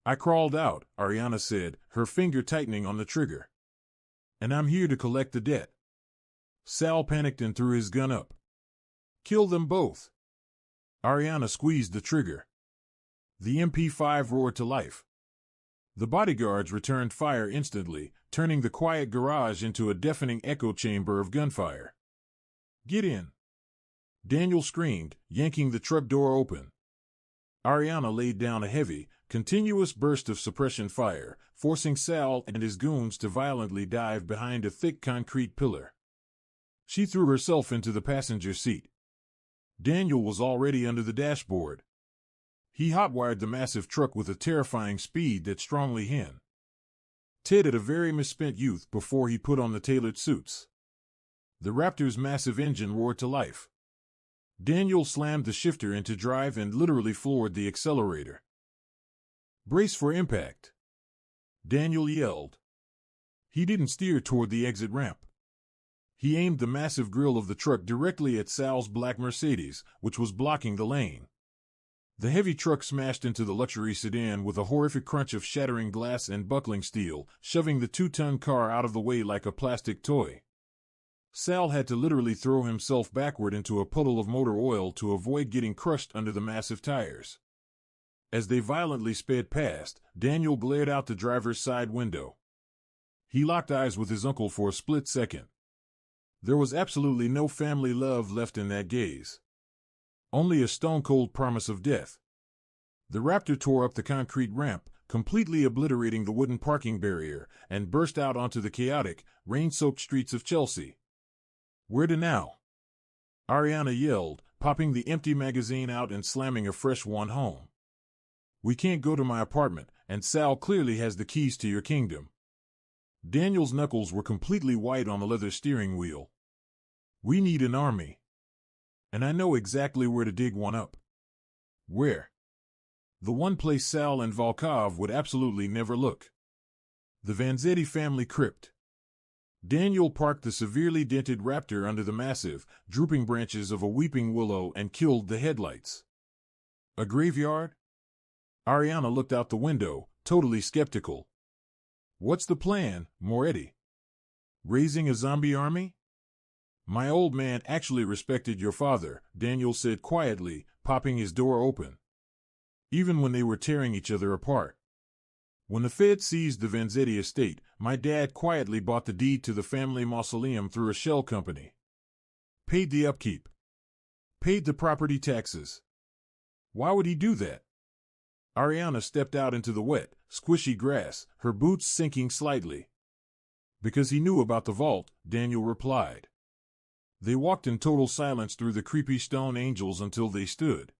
I crawled out, Ariana said, her finger tightening on the trigger. And I'm here to collect the debt. Sal panicked and threw his gun up. Kill them both. Ariana squeezed the trigger. The MP5 roared to life. The bodyguards returned fire instantly, turning the quiet garage into a deafening echo chamber of gunfire. Get in. Daniel screamed, yanking the truck door open. Ariana laid down a heavy, continuous burst of suppression fire, forcing Sal and his goons to violently dive behind a thick concrete pillar. She threw herself into the passenger seat. Daniel was already under the dashboard. He hotwired the massive truck with a terrifying speed that strongly hinted. Ted had a very misspent youth before he put on the tailored suits. The Raptor's massive engine roared to life. Daniel slammed the shifter into drive and literally floored the accelerator. Brace for impact. Daniel yelled. He didn't steer toward the exit ramp. He aimed the massive grille of the truck directly at Sal's black Mercedes, which was blocking the lane. The heavy truck smashed into the luxury sedan with a horrific crunch of shattering glass and buckling steel, shoving the 2-ton car out of the way like a plastic toy. Sal had to literally throw himself backward into a puddle of motor oil to avoid getting crushed under the massive tires. As they violently sped past, Daniel glared out the driver's side window. He locked eyes with his uncle for a split second. There was absolutely no family love left in that gaze. Only a stone-cold promise of death. The raptor tore up the concrete ramp, completely obliterating the wooden parking barrier, and burst out onto the chaotic, rain-soaked streets of Chelsea. "Where to now?" Ariana yelled, popping the empty magazine out and slamming a fresh one home. "We can't go to my apartment, and Sal clearly has the keys to your kingdom." Daniel's knuckles were completely white on the leather steering wheel. "We need an army. And I know exactly where to dig one up." "Where?" "The one place Sal and Volkov would absolutely never look. The Vanzetti family crypt." Daniel parked the severely dented raptor under the massive, drooping branches of a weeping willow and killed the headlights. "A graveyard?" Ariana looked out the window, totally skeptical. "What's the plan, Moretti? Raising a zombie army?" "My old man actually respected your father," Daniel said quietly, popping his door open. "Even when they were tearing each other apart. When the Fed seized the Vanzetti estate, my dad quietly bought the deed to the family mausoleum through a shell company. Paid the upkeep. Paid the property taxes. Why would he do that?" Ariana stepped out into the wet, squishy grass, her boots sinking slightly. "Because he knew about the vault," Daniel replied. They walked in total silence through the creepy stone angels until they stood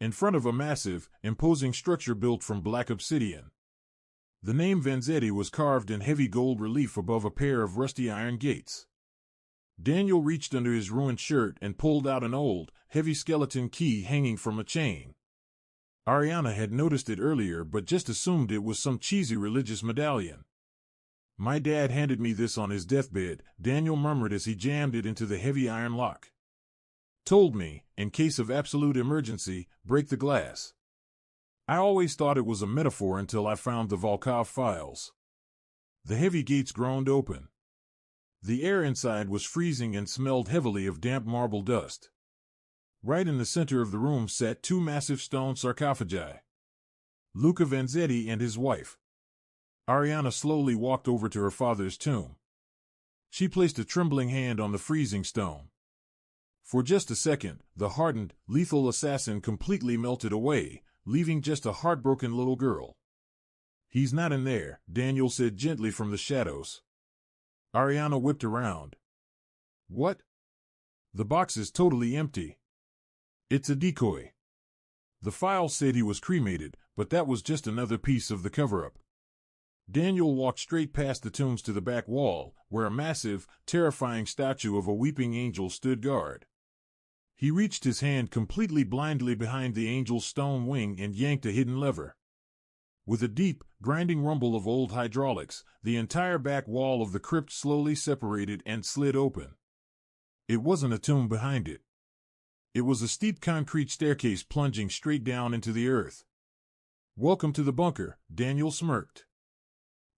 in front of a massive, imposing structure built from black obsidian. The name Vanzetti was carved in heavy gold relief above a pair of rusty iron gates. Daniel reached under his ruined shirt and pulled out an old, heavy skeleton key hanging from a chain. Ariana had noticed it earlier but just assumed it was some cheesy religious medallion. "My dad handed me this on his deathbed," Daniel murmured as he jammed it into the heavy iron lock. "Told me, in case of absolute emergency, break the glass." I always thought it was a metaphor until I found the Volkov files. The heavy gates groaned open. The air inside was freezing and smelled heavily of damp marble dust. Right in the center of the room sat two massive stone sarcophagi. Luca Vanzetti and his wife. Ariana slowly walked over to her father's tomb. She placed a trembling hand on the freezing stone. For just a second, the hardened, lethal assassin completely melted away, leaving just a heartbroken little girl. "He's not in there," Daniel said gently from the shadows. Ariana whipped around. "What?" "The box is totally empty. It's a decoy." The file said he was cremated, but that was just another piece of the cover-up. Daniel walked straight past the tombs to the back wall, where a massive, terrifying statue of a weeping angel stood guard. He reached his hand completely blindly behind the angel's stone wing and yanked a hidden lever. With a deep, grinding rumble of old hydraulics, the entire back wall of the crypt slowly separated and slid open. It wasn't a tomb behind it. It was a steep concrete staircase plunging straight down into the earth. "Welcome to the bunker," Daniel smirked.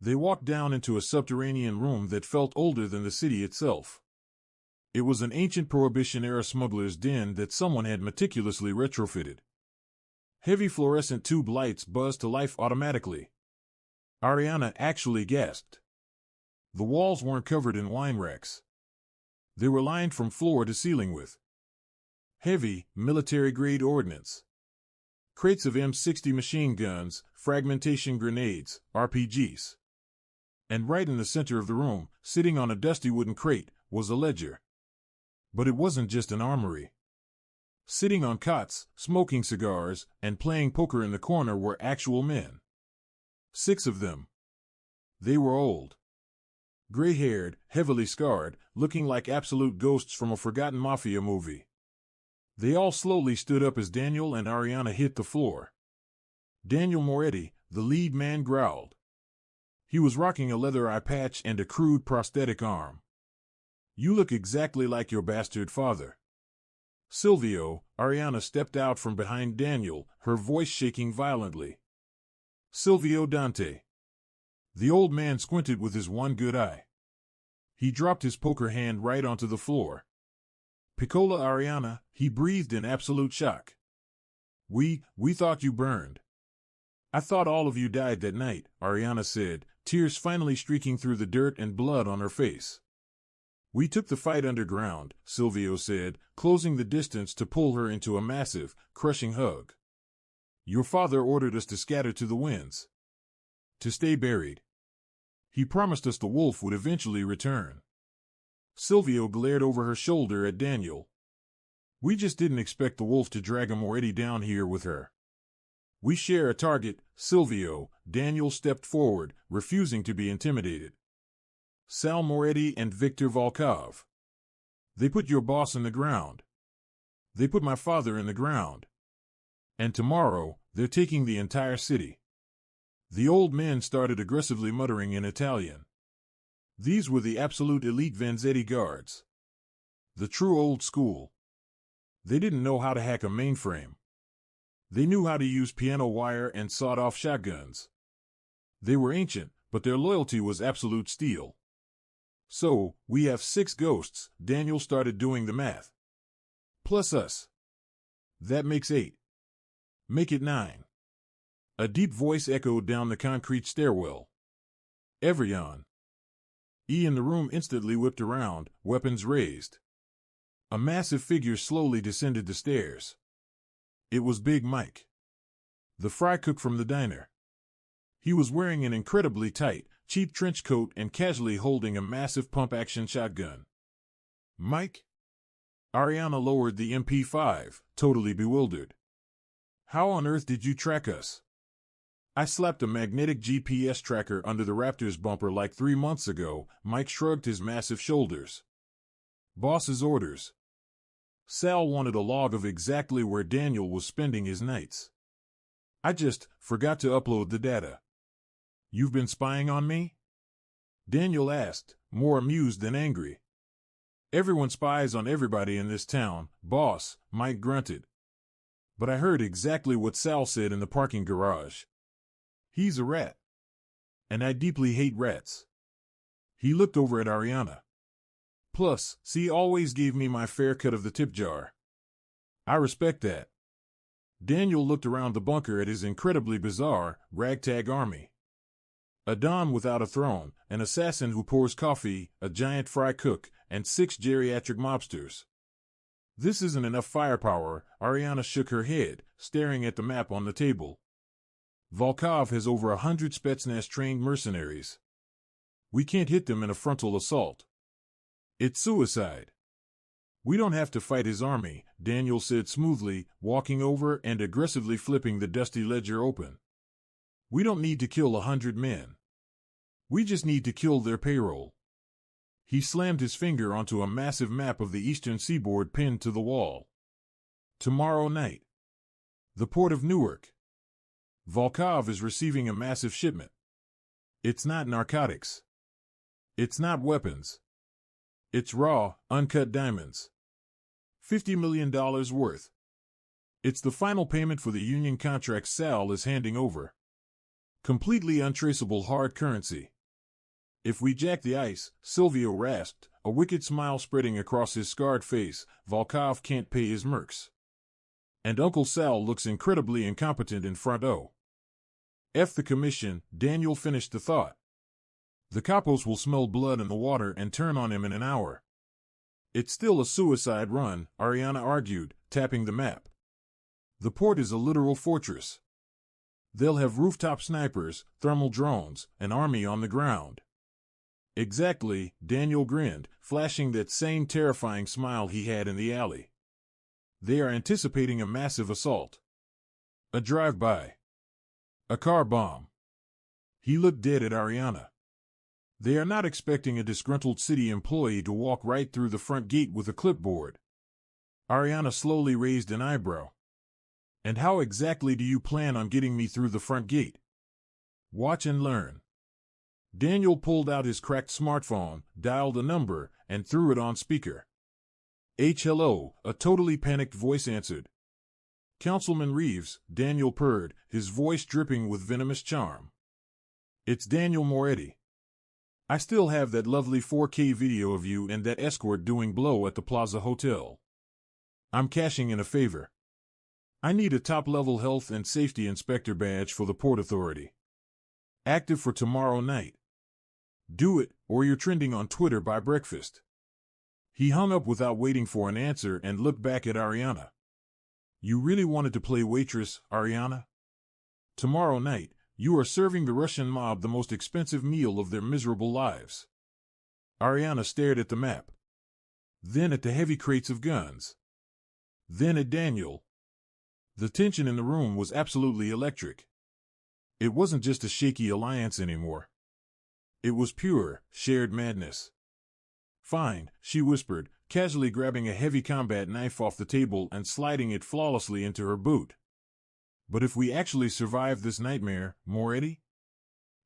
They walked down into a subterranean room that felt older than the city itself. It was an ancient Prohibition-era smuggler's den that someone had meticulously retrofitted. Heavy fluorescent tube lights buzzed to life automatically. Ariana actually gasped. The walls weren't covered in wine racks. They were lined from floor to ceiling with heavy, military-grade ordnance. Crates of M60 machine guns, fragmentation grenades, RPGs. And right in the center of the room, sitting on a dusty wooden crate, was a ledger. But it wasn't just an armory. Sitting on cots, smoking cigars, and playing poker in the corner were actual men. 6 of them. They were old. Gray-haired, heavily scarred, looking like absolute ghosts from a forgotten Mafia movie. They all slowly stood up as Daniel and Ariana hit the floor. Daniel Moretti, the lead man, growled. He was rocking a leather eye patch and a crude prosthetic arm. "You look exactly like your bastard father." Silvio, Ariana stepped out from behind Daniel, her voice shaking violently. "Silvio Dante." The old man squinted with his one good eye. He dropped his poker hand right onto the floor. "Piccola Ariana," he breathed in absolute shock. We thought you burned." "I thought all of you died that night," Ariana said, tears finally streaking through the dirt and blood on her face. "We took the fight underground," Silvio said, closing the distance to pull her into a massive, crushing hug. "Your father ordered us to scatter to the winds. To stay buried. He promised us the wolf would eventually return." Silvio glared over her shoulder at Daniel. "We just didn't expect the wolf to drag Moretti down here with her." "We share a target, Silvio." Daniel stepped forward, refusing to be intimidated. "Sal Moretti and Victor Volkov. They put your boss in the ground. They put my father in the ground. And tomorrow, they're taking the entire city." The old men started aggressively muttering in Italian. These were the absolute elite Vanzetti guards. The true old school. They didn't know how to hack a mainframe. They knew how to use piano wire and sawed-off shotguns. They were ancient, but their loyalty was absolute steel. "So, we have 6 ghosts," Daniel started doing the math. "Plus us. That makes 8. Make it 9. A deep voice echoed down the concrete stairwell. "Everyone." E in the room instantly whipped around, weapons raised. A massive figure slowly descended the stairs. It was Big Mike, the fry cook from the diner. He was wearing an incredibly tight, cheap trench coat and casually holding a massive pump-action shotgun. "Mike?" Ariana lowered the MP5, totally bewildered. "How on earth did you track us?" "I slapped a magnetic GPS tracker under the Raptor's bumper like 3 months ago." Mike shrugged his massive shoulders. "Boss's orders." Sal wanted a log of exactly where Daniel was spending his nights. "I just forgot to upload the data." "You've been spying on me?" Daniel asked, more amused than angry. "Everyone spies on everybody in this town, boss," Mike grunted. "But I heard exactly what Sal said in the parking garage. He's a rat. And I deeply hate rats." He looked over at Ariana. "Plus, C always gave me my fair cut of the tip jar. I respect that." Daniel looked around the bunker at his incredibly bizarre, ragtag army. A don without a throne, an assassin who pours coffee, a giant fry cook, and 6 geriatric mobsters. "This isn't enough firepower." Ariana shook her head, staring at the map on the table. "Volkov has over 100 Spetsnaz-trained mercenaries. We can't hit them in a frontal assault. It's suicide." "We don't have to fight his army," Daniel said smoothly, walking over and aggressively flipping the dusty ledger open. "We don't need to kill 100 men. We just need to kill their payroll." He slammed his finger onto a massive map of the eastern seaboard pinned to the wall. "Tomorrow night. The port of Newark. Volkov is receiving a massive shipment. It's not narcotics. It's not weapons. It's raw, uncut diamonds. $50 million worth. It's the final payment for the union contract Sal is handing over. Completely untraceable hard currency. If we jack the ice," Silvio rasped, a wicked smile spreading across his scarred face, "Volkov can't pay his mercs. And Uncle Sal looks incredibly incompetent in front o. F the commission." Daniel finished the thought. "The capos will smell blood in the water and turn on him in an hour." "It's still a suicide run," Ariana argued, tapping the map. "The port is a literal fortress. They'll have rooftop snipers, thermal drones, an army on the ground." "Exactly," Daniel grinned, flashing that same terrifying smile he had in the alley. "They are anticipating a massive assault. A drive-by. A car bomb." He looked dead at Ariana. "They are not expecting a disgruntled city employee to walk right through the front gate with a clipboard." Ariana slowly raised an eyebrow. "And how exactly do you plan on getting me through the front gate?" "Watch and learn." Daniel pulled out his cracked smartphone, dialed a number, and threw it on speaker. "Hello," a totally panicked voice answered. "Councilman Reeves," Daniel purred, his voice dripping with venomous charm. "It's Daniel Moretti. I still have that lovely 4K video of you and that escort doing blow at the Plaza Hotel. I'm cashing in a favor. I need a top-level health and safety inspector badge for the Port Authority. Active for tomorrow night. Do it, or you're trending on Twitter by breakfast. He hung up without waiting for an answer and looked back at Ariana. You really wanted to play Waitress, Ariana? Tomorrow night, you are serving the Russian mob the most expensive meal of their miserable lives. Ariana stared at the map. Then at the heavy crates of guns. Then at Daniel. The tension in the room was absolutely electric. It wasn't just a shaky alliance anymore. It was pure, shared madness. Fine, she whispered, casually grabbing a heavy combat knife off the table and sliding it flawlessly into her boot. But if we actually survive this nightmare, Moretti?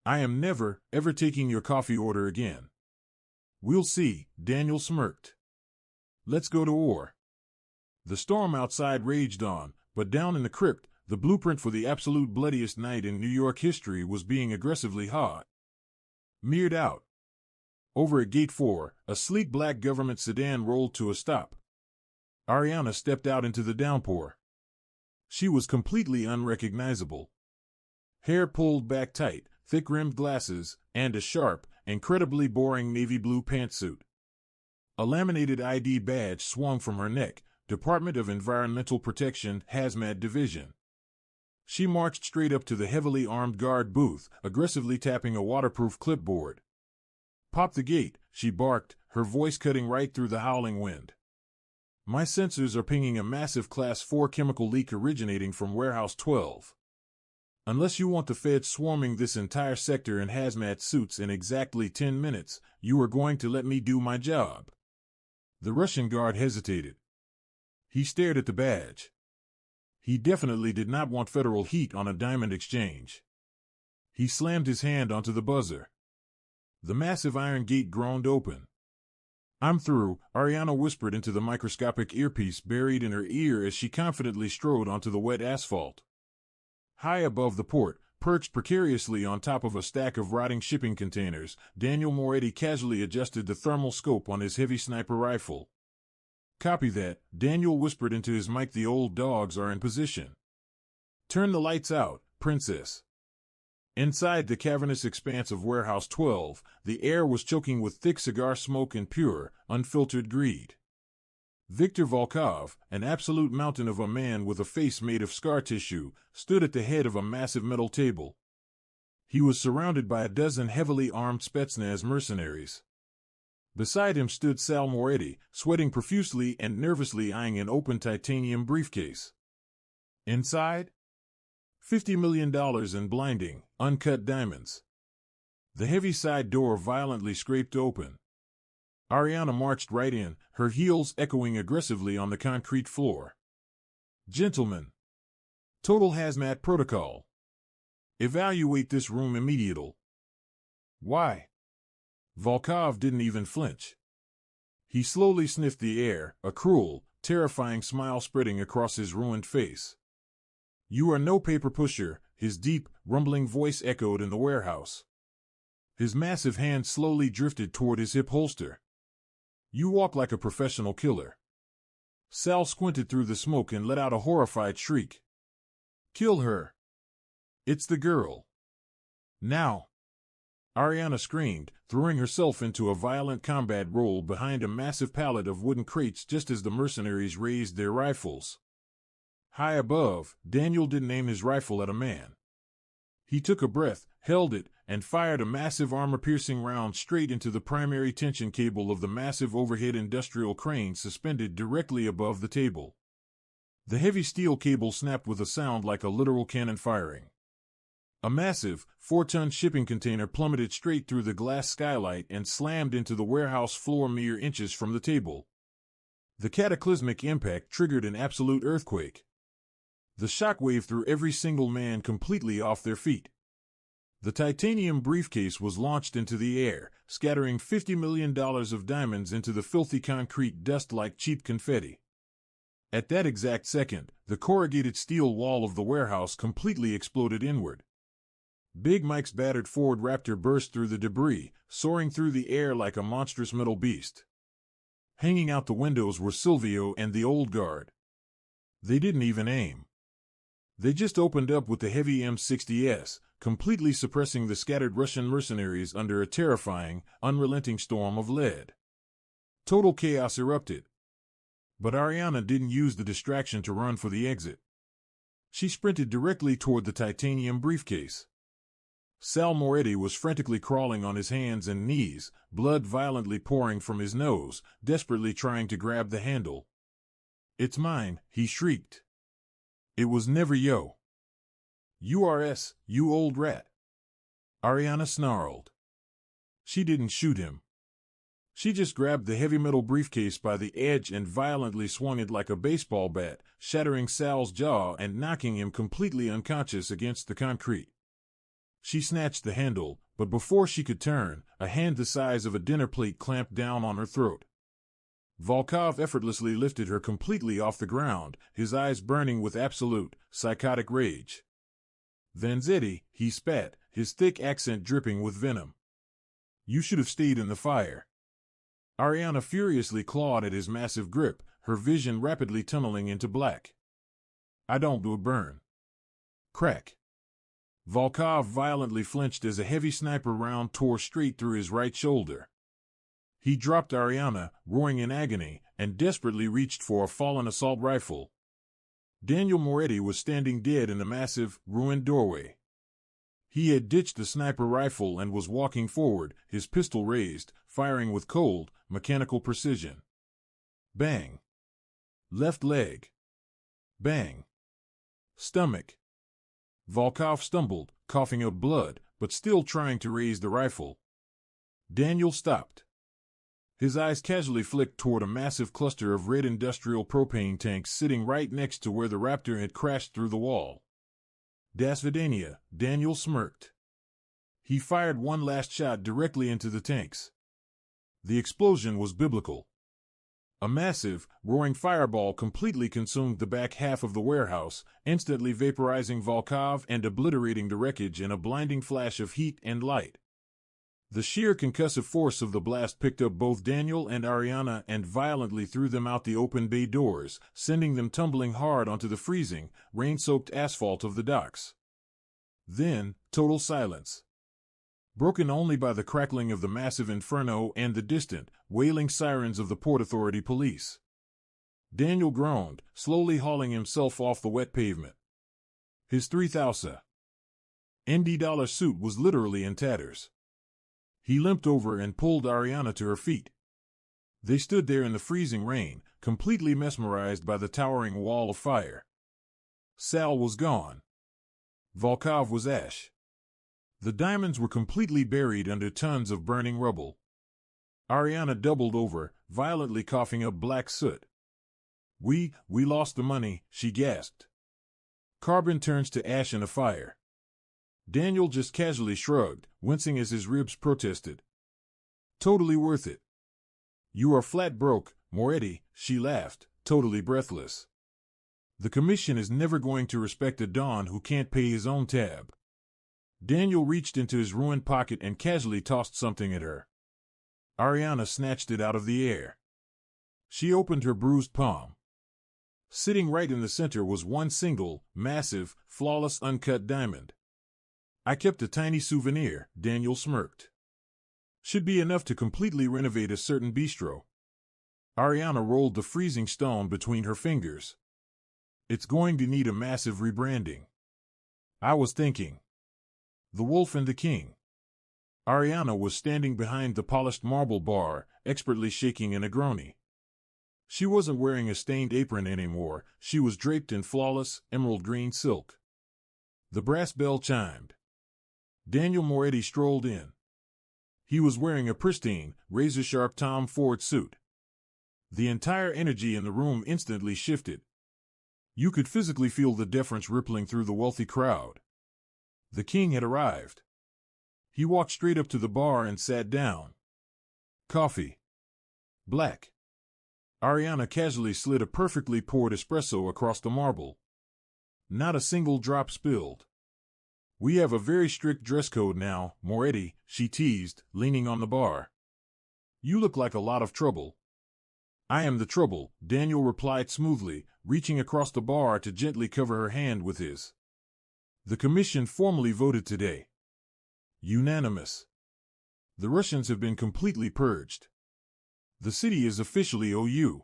I am never, ever taking your coffee order again. We'll see, Daniel smirked. Let's go to war. The storm outside raged on, but down in the crypt, the blueprint for the absolute bloodiest night in New York history was being aggressively hot. Mirrored out. Over at Gate 4, a sleek black government sedan rolled to a stop. Ariana stepped out into the downpour. She was completely unrecognizable. Hair pulled back tight, thick-rimmed glasses, and a sharp, incredibly boring navy blue pantsuit. A laminated ID badge swung from her neck, Department of Environmental Protection, Hazmat Division. She marched straight up to the heavily armed guard booth, aggressively tapping a waterproof clipboard. Pop the gate, she barked, her voice cutting right through the howling wind. My sensors are pinging a massive Class 4 chemical leak originating from Warehouse 12. Unless you want the feds swarming this entire sector in hazmat suits in exactly 10 minutes, you are going to let me do my job. The Russian guard hesitated. He stared at the badge. He definitely did not want federal heat on a diamond exchange. He slammed his hand onto the buzzer. The massive iron gate groaned open. I'm through, Ariana whispered into the microscopic earpiece buried in her ear as she confidently strode onto the wet asphalt. High above the port, perched precariously on top of a stack of rotting shipping containers, Daniel Moretti casually adjusted the thermal scope on his heavy sniper rifle. Copy that, Daniel whispered into his mic. The old dogs are in position. Turn the lights out, princess. Inside the cavernous expanse of Warehouse 12, the air was choking with thick cigar smoke and pure, unfiltered greed. Viktor Volkov, an absolute mountain of a man with a face made of scar tissue, stood at the head of a massive metal table. He was surrounded by a dozen heavily armed Spetsnaz mercenaries. Beside him stood Sal Moretti, sweating profusely and nervously eyeing an open titanium briefcase. Inside? $50 million in blinding, uncut diamonds. The heavy side door violently scraped open. Ariana marched right in, her heels echoing aggressively on the concrete floor. Gentlemen. Total hazmat protocol. Evaluate this room immediately. Why? Volkov didn't even flinch. He slowly sniffed the air, a cruel, terrifying smile spreading across his ruined face. You are no paper pusher, his deep, rumbling voice echoed in the warehouse. His massive hand slowly drifted toward his hip holster. You walk like a professional killer. Sal squinted through the smoke and let out a horrified shriek. Kill her. It's the girl. Now. Ariana screamed, throwing herself into a violent combat roll behind a massive pallet of wooden crates just as the mercenaries raised their rifles. High above, Daniel didn't aim his rifle at a man. He took a breath, held it, and fired a massive armor-piercing round straight into the primary tension cable of the massive overhead industrial crane suspended directly above the table. The heavy steel cable snapped with a sound like a literal cannon firing. A massive, 4-ton shipping container plummeted straight through the glass skylight and slammed into the warehouse floor mere inches from the table. The cataclysmic impact triggered an absolute earthquake. The shockwave threw every single man completely off their feet. The titanium briefcase was launched into the air, scattering $50 million of diamonds into the filthy concrete dust like cheap confetti. At that exact second, the corrugated steel wall of the warehouse completely exploded inward. Big Mike's battered Ford Raptor burst through the debris, soaring through the air like a monstrous metal beast. Hanging out the windows were Silvio and the old guard. They didn't even aim. They just opened up with the heavy M60s, completely suppressing the scattered Russian mercenaries under a terrifying, unrelenting storm of lead. Total chaos erupted. But Ariana didn't use the distraction to run for the exit. She sprinted directly toward the titanium briefcase. Sal Moretti was frantically crawling on his hands and knees, blood violently pouring from his nose, desperately trying to grab the handle. "It's mine," he shrieked. "It was never yo." "URS, you old rat." Ariana snarled. She didn't shoot him. She just grabbed the heavy metal briefcase by the edge and violently swung it like a baseball bat, shattering Sal's jaw and knocking him completely unconscious against the concrete. She snatched the handle, but before she could turn, a hand the size of a dinner plate clamped down on her throat. Volkov effortlessly lifted her completely off the ground, his eyes burning with absolute, psychotic rage. "Vanzetti," he spat, his thick accent dripping with venom. "You should have stayed in the fire." Ariana furiously clawed at his massive grip, her vision rapidly tunneling into black. "I don't do a burn." Crack. Volkov violently flinched as a heavy sniper round tore straight through his right shoulder. He dropped Ariana, roaring in agony, and desperately reached for a fallen assault rifle. Daniel Moretti was standing dead in the massive, ruined doorway. He had ditched the sniper rifle and was walking forward, his pistol raised, firing with cold, mechanical precision. Bang. Left leg. Bang. Stomach. Volkov stumbled, coughing up blood, but still trying to raise the rifle. Daniel stopped. His eyes casually flicked toward a massive cluster of red industrial propane tanks sitting right next to where the Raptor had crashed through the wall. "Das Vidania," Daniel smirked. He fired one last shot directly into the tanks. The explosion was biblical. A massive, roaring fireball completely consumed the back half of the warehouse, instantly vaporizing Volkov and obliterating the wreckage in a blinding flash of heat and light. The sheer concussive force of the blast picked up both Daniel and Ariana and violently threw them out the open bay doors, sending them tumbling hard onto the freezing, rain-soaked asphalt of the docks. Then, total silence. Broken only by the crackling of the massive inferno and the distant, wailing sirens of the Port Authority police. Daniel groaned, slowly hauling himself off the wet pavement. His $3,000 ND suit was literally in tatters. He limped over and pulled Ariana to her feet. They stood there in the freezing rain, completely mesmerized by the towering wall of fire. Sal was gone. Volkov was ash. The diamonds were completely buried under tons of burning rubble. Ariana doubled over, violently coughing up black soot. We lost the money," she gasped. "Carbon turns to ash in a fire." Daniel just casually shrugged, wincing as his ribs protested. "Totally worth it." "You are flat broke, Moretti," she laughed, totally breathless. "The commission is never going to respect a Don who can't pay his own tab." Daniel reached into his ruined pocket and casually tossed something at her. Ariana snatched it out of the air. She opened her bruised palm. Sitting right in the center was one single, massive, flawless uncut diamond. "I kept a tiny souvenir," Daniel smirked. "Should be enough to completely renovate a certain bistro." Ariana rolled the freezing stone between her fingers. "It's going to need a massive rebranding." "I was thinking." The Wolf and the King. Ariana was standing behind the polished marble bar, expertly shaking a Negroni. She wasn't wearing a stained apron anymore, she was draped in flawless, emerald green silk. The brass bell chimed. Daniel Moretti strolled in. He was wearing a pristine, razor-sharp Tom Ford suit. The entire energy in the room instantly shifted. You could physically feel the deference rippling through the wealthy crowd. The king had arrived. He walked straight up to the bar and sat down. "Coffee." "Black." Ariana casually slid a perfectly poured espresso across the marble. Not a single drop spilled. "We have a very strict dress code now, Moretti," she teased, leaning on the bar. "You look like a lot of trouble." "I am the trouble," Daniel replied smoothly, reaching across the bar to gently cover her hand with his. The commission formally voted today. Unanimous. The Russians have been completely purged. The city is officially OU.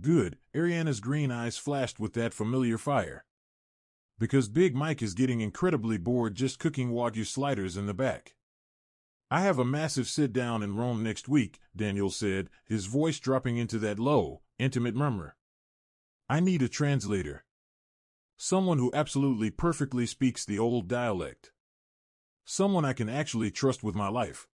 Good, Ariana's green eyes flashed with that familiar fire. Because Big Mike is getting incredibly bored just cooking Wagyu sliders in the back. I have a massive sit-down in Rome next week, Daniel said, his voice dropping into that low, intimate murmur. I need a translator. Someone who absolutely perfectly speaks the old dialect. Someone I can actually trust with my life.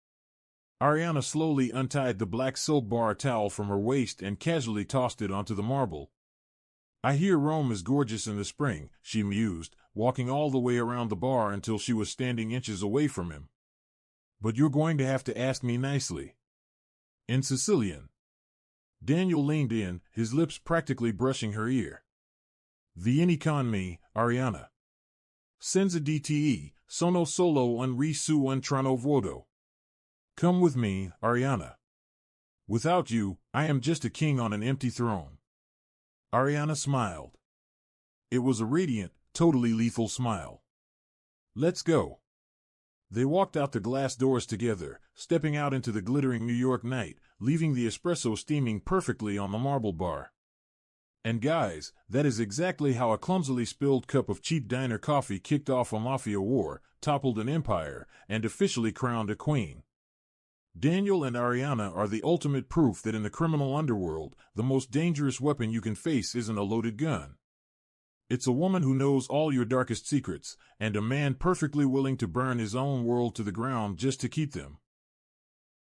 Ariana slowly untied the black silk bar towel from her waist and casually tossed it onto the marble. I hear Rome is gorgeous in the spring, she mused, walking all the way around the bar until she was standing inches away from him. But you're going to have to ask me nicely. In Sicilian. Daniel leaned in, his lips practically brushing her ear. Vieni con me, Ariana. Senza di te, sono solo un su un treno vuoto. Come with me, Ariana. Without you, I am just a king on an empty throne. Ariana smiled. It was a radiant, totally lethal smile. Let's go. They walked out the glass doors together, stepping out into the glittering New York night, leaving the espresso steaming perfectly on the marble bar. And guys, that is exactly how a clumsily spilled cup of cheap diner coffee kicked off a Mafia war, toppled an empire, and officially crowned a queen. Daniel and Ariana are the ultimate proof that in the criminal underworld, the most dangerous weapon you can face isn't a loaded gun. It's a woman who knows all your darkest secrets, and a man perfectly willing to burn his own world to the ground just to keep them.